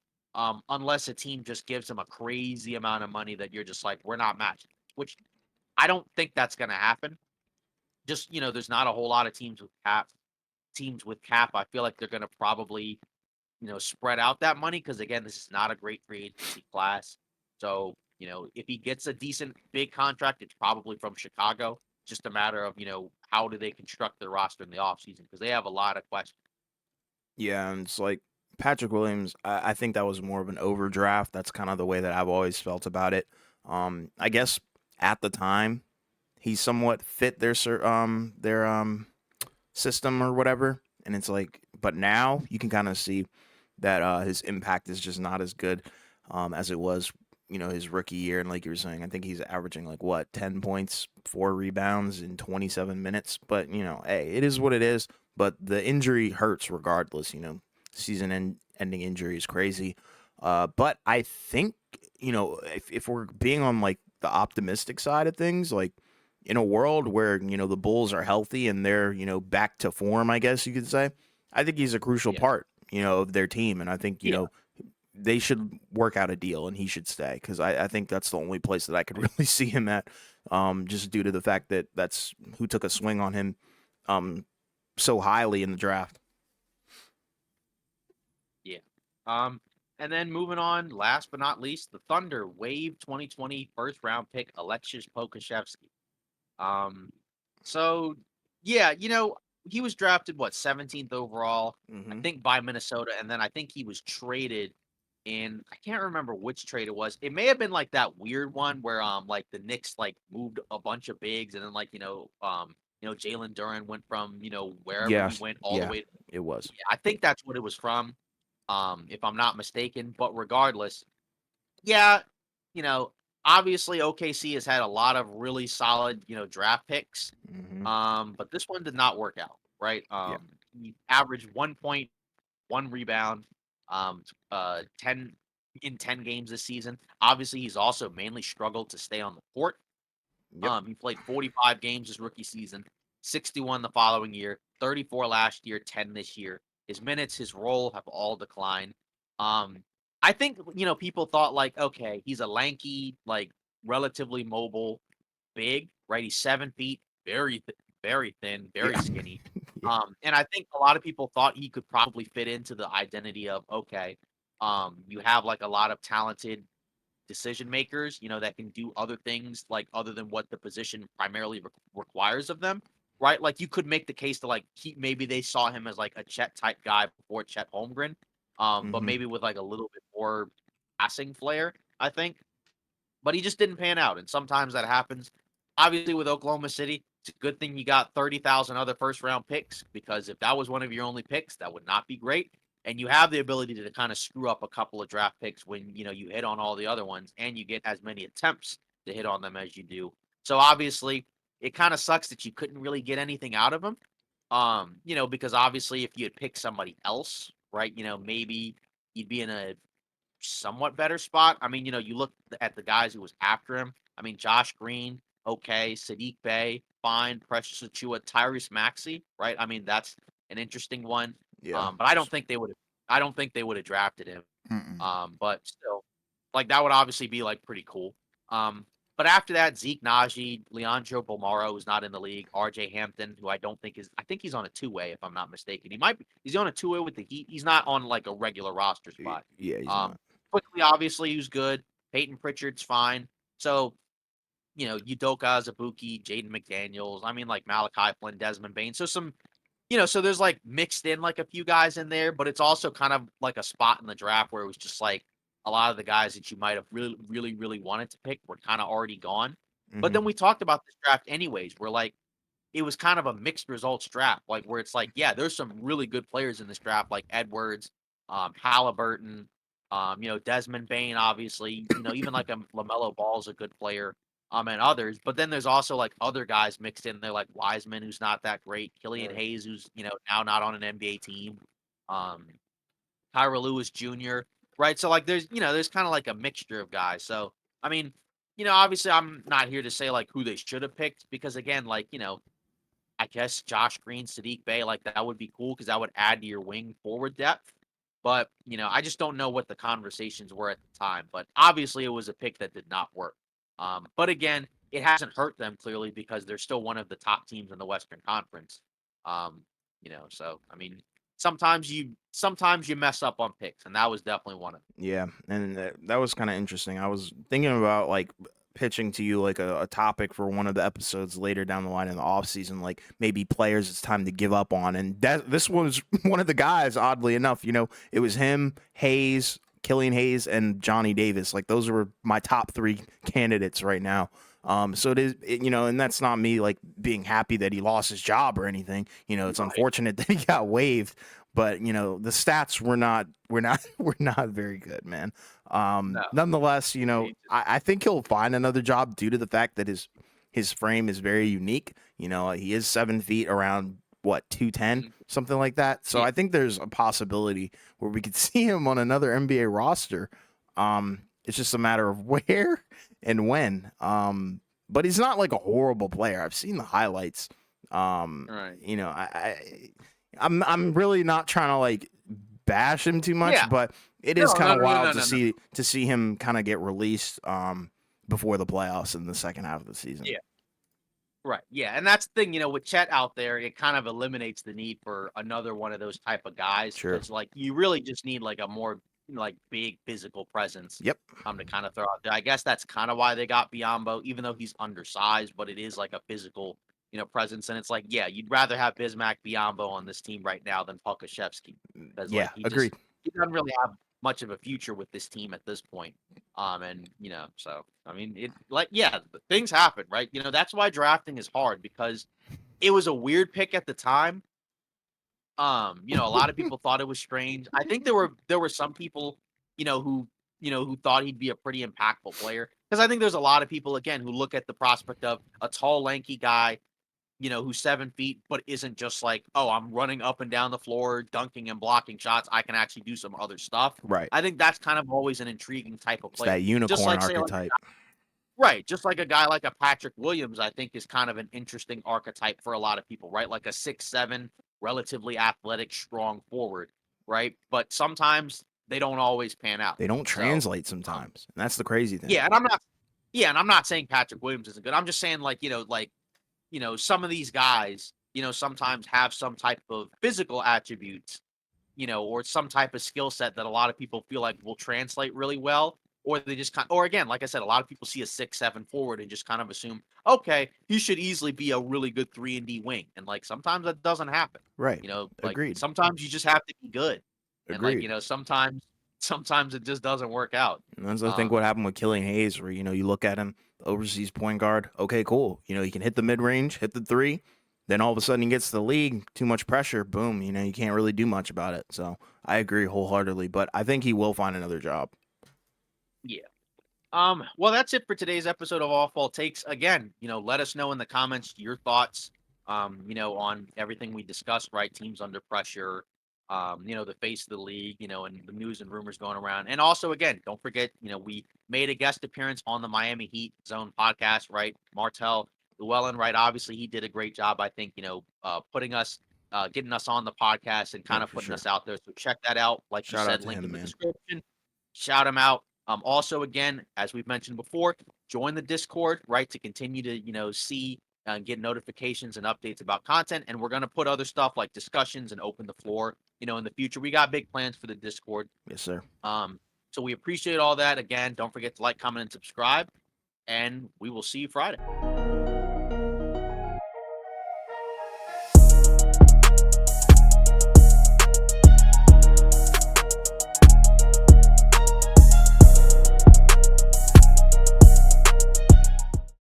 unless a team just gives him a crazy amount of money that you're just like, we're not matching, which I don't think that's going to happen. Just, there's not a whole lot of teams with cap. Teams with cap, I feel like they're going to probably spread out that money because again, this is not a great free agency class. So, if he gets a decent big contract, it's probably from Chicago. Just a matter of, how do they construct their roster in the offseason because they have a lot of questions. Yeah, and it's like Patrick Williams. I think that was more of an overdraft. That's kind of the way that I've always felt about it. I guess at the time he somewhat fit their system or whatever, and it's like, but now you can kind of see that his impact is just not as good as it was, his rookie year. And like you were saying, I think he's averaging like what 10 points, 4 rebounds in 27 minutes. But hey, it is what it is. But the injury hurts regardless. Season-ending injury is crazy. But I think if we're being on like the optimistic side of things, like in a world where the Bulls are healthy and they're back to form, I guess you could say, I think he's a crucial Yeah. part of their team, and I think Yeah. they should work out a deal and he should stay because I think that's the only place that I could really see him at, just due to the fact that that's who took a swing on him so highly in the draft. Yeah. Um, and then moving on, last but not least, the Thunder waive 2020 first round pick Alexis Pokashevsky. Um, so yeah, he was drafted what 17th overall, I Hmm. think by Minnesota, and then I think he was traded in I can't remember which trade it was. It may have been like that weird one where like the Knicks like moved a bunch of bigs and then like Jalen Duren went from wherever he Yes, went all the yeah, way. it was. Yeah, I think that's what it was from, if I'm not mistaken. But regardless, yeah, you know, obviously OKC has had a lot of really solid, draft picks. Hmm. But this one did not work out, right? Yeah. He averaged 1.1 rebound, 10 in 10 games this season. Obviously, he's also mainly struggled to stay on the court. Yep. He played 45 games his rookie season, 61 the following year, 34 last year, 10 this year. His minutes, his role have all declined. Um, I think people thought like, okay, he's a lanky, like relatively mobile, big, right? He's 7 feet, very thin, very Yeah. skinny. Yeah. And I think a lot of people thought he could probably fit into the identity of okay, you have like a lot of talented decision makers, that can do other things like other than what the position primarily requires of them, right? Like you could make the case to like maybe they saw him as like a Chet type guy before Chet Holmgren, but Hmm. maybe with like a little bit more passing flair, I think. But he just didn't pan out, and sometimes that happens. Obviously, with Oklahoma City, it's a good thing you got 30,000 other first round picks because if that was one of your only picks, that would not be great. And you have the ability to kind of screw up a couple of draft picks when you hit on all the other ones, and you get as many attempts to hit on them as you do. So obviously, it kind of sucks that you couldn't really get anything out of him. Because obviously, if you had picked somebody else, right, maybe you'd be in a somewhat better spot. I mean, you look at the guys who was after him. I mean, Josh Green, okay, Sadiq Bey, fine, Precious Achua, Tyrese Maxey, right? I mean, that's an interesting one. Yeah. But I don't think they would have. I don't think they would have drafted him. Mm-mm. But still, like that would obviously be like pretty cool. But after that, Zeke Naji, Leandro Bomaro, who's not in the league, RJ Hampton, who I don't think is, I think he's on a two-way if I'm not mistaken. He might be, he's on a two-way with the Heat. He's not on like a regular roster spot. Yeah, he's Um, not. Quickly, obviously, who's good. Peyton Pritchard's fine. So, Udoka Azubuike, Jaden McDaniels. I mean, like Malachi Flynn, Desmond Bain. So so there's like mixed in like a few guys in there, but it's also kind of like a spot in the draft where it was just like a lot of the guys that you might have really, really, really wanted to pick were kind of already gone. But then Hmm. we talked about this draft anyways, where like it was kind of a mixed results draft, like where it's like, yeah, there's some really good players in this draft, like Edwards, Halliburton, Desmond Bain, obviously, even like a Lamelo Ball is a good player, and others. But then there's also like other guys mixed in there, like Wiseman, who's not that great, Killian Right. Hayes, who's now not on an NBA team, um, Tyra Lewis Jr. Right, so like there's kind of like a mixture of guys. So I mean, obviously I'm not here to say like who they should have picked because again, like I guess Josh Green, Sadiq Bey, like that would be cool because that would add to your wing forward depth. But I just don't know what the conversations were at the time. But obviously, it was a pick that did not work. But again, it hasn't hurt them clearly because they're still one of the top teams in the Western Conference. So I mean, sometimes you mess up on picks, and that was definitely one of them. Yeah, and that was kind of interesting. I was thinking about like pitching to you like a topic for one of the episodes later down the line in the off season, like maybe players it's time to give up on. And this was one of the guys. Oddly enough, it was him, Hayes, Killian Hayes, and Johnny Davis. Like those were my top three candidates right now. So and that's not me like being happy that he lost his job or anything. It's Right. unfortunate that he got waived, but the stats were not were not very good, man. No. Nonetheless, He just I think he'll find another job due to the fact that his frame is very unique. He is 7 feet, around what 210, mhm. something like that. So Yeah. I think there's a possibility where we could see him on another NBA roster. It's just a matter of where and when. But he's not like a horrible player. I've seen the highlights. Right. I'm really not trying to like bash him too much, Yeah. but it No, is kind no, of no, no, wild no, to no, no. see him kind of get released before the playoffs in the second half of the season. Yeah. Right. Yeah. And that's the thing, with Chet out there, it kind of eliminates the need for another one of those type of guys Sure. because, like, you really just need like a more like big physical presence Yep. to kind of throw out there. I guess that's kind of why they got Biombo, even though he's undersized, but it is like a physical, presence. And it's like, yeah, you'd rather have Bismack Biombo on this team right now than Pokashevsky because, like, Yeah. Agreed. he doesn't really have much of a future with this team at this point. And so I mean, it like yeah, things happen, right? That's why drafting is hard because it was a weird pick at the time. A lot of people thought it was strange. I think there were some people, who thought he'd be a pretty impactful player. Because I think there's a lot of people again who look at the prospect of a tall, lanky guy, who's 7 feet, but isn't just like, oh, I'm running up and down the floor, dunking and blocking shots. I can actually do some other stuff. Right. I think that's kind of always an intriguing type of It's player. that Just unicorn like say like archetype. right, just like a guy like a Patrick Williams, I think is kind of an interesting archetype for a lot of people, right? Like a 6'7", relatively athletic, strong forward, right? But sometimes they don't always pan out. They don't So, translate um, sometimes, and that's the crazy thing. yeah, and I'm not yeah, and I'm not saying Patrick Williams isn't good. I'm just saying like, some of these guys, sometimes have some type of physical attributes, or some type of skill set that a lot of people feel like will translate really well. Or they just or again, like I said, a lot of people see a 6'7" forward and just kind of assume, okay, he should easily be a really good 3-and-D wing. And like sometimes that doesn't happen. Right. Like Agreed. sometimes you just have to be good. And like, Agreed. sometimes it just doesn't work out. And that's I think Um, what happened with Killian Hayes, where you look at him, overseas point guard. Okay, cool. He can hit the mid range, hit the three. Then all of a sudden he gets to the league, too much pressure. Boom. You can't really do much about it. So I agree wholeheartedly. But I think he will find another job. yeah. Well, that's it for today's episode of All Fall Takes. Again, let us know in the comments your thoughts, on everything we discussed, right? Teams under pressure, the face of the league, and the news and rumors going around. And also, again, don't forget, we made a guest appearance on the Miami Heat Zone podcast, right? Martel Llewellyn, right? Obviously, he did a great job, I think, getting us on the podcast and kind Yeah, of for putting sure. us out there. So check that out. Like you Shout out said, to link in him, the man. description. Shout him out. Also, again, as we've mentioned before, join the Discord, right, to continue to, see and get notifications and updates about content. And we're going to put other stuff like discussions and open the floor, in the future. We got big plans for the Discord. Yes, sir. So we appreciate all that. Again, don't forget to like, comment, and subscribe. And we will see you Friday.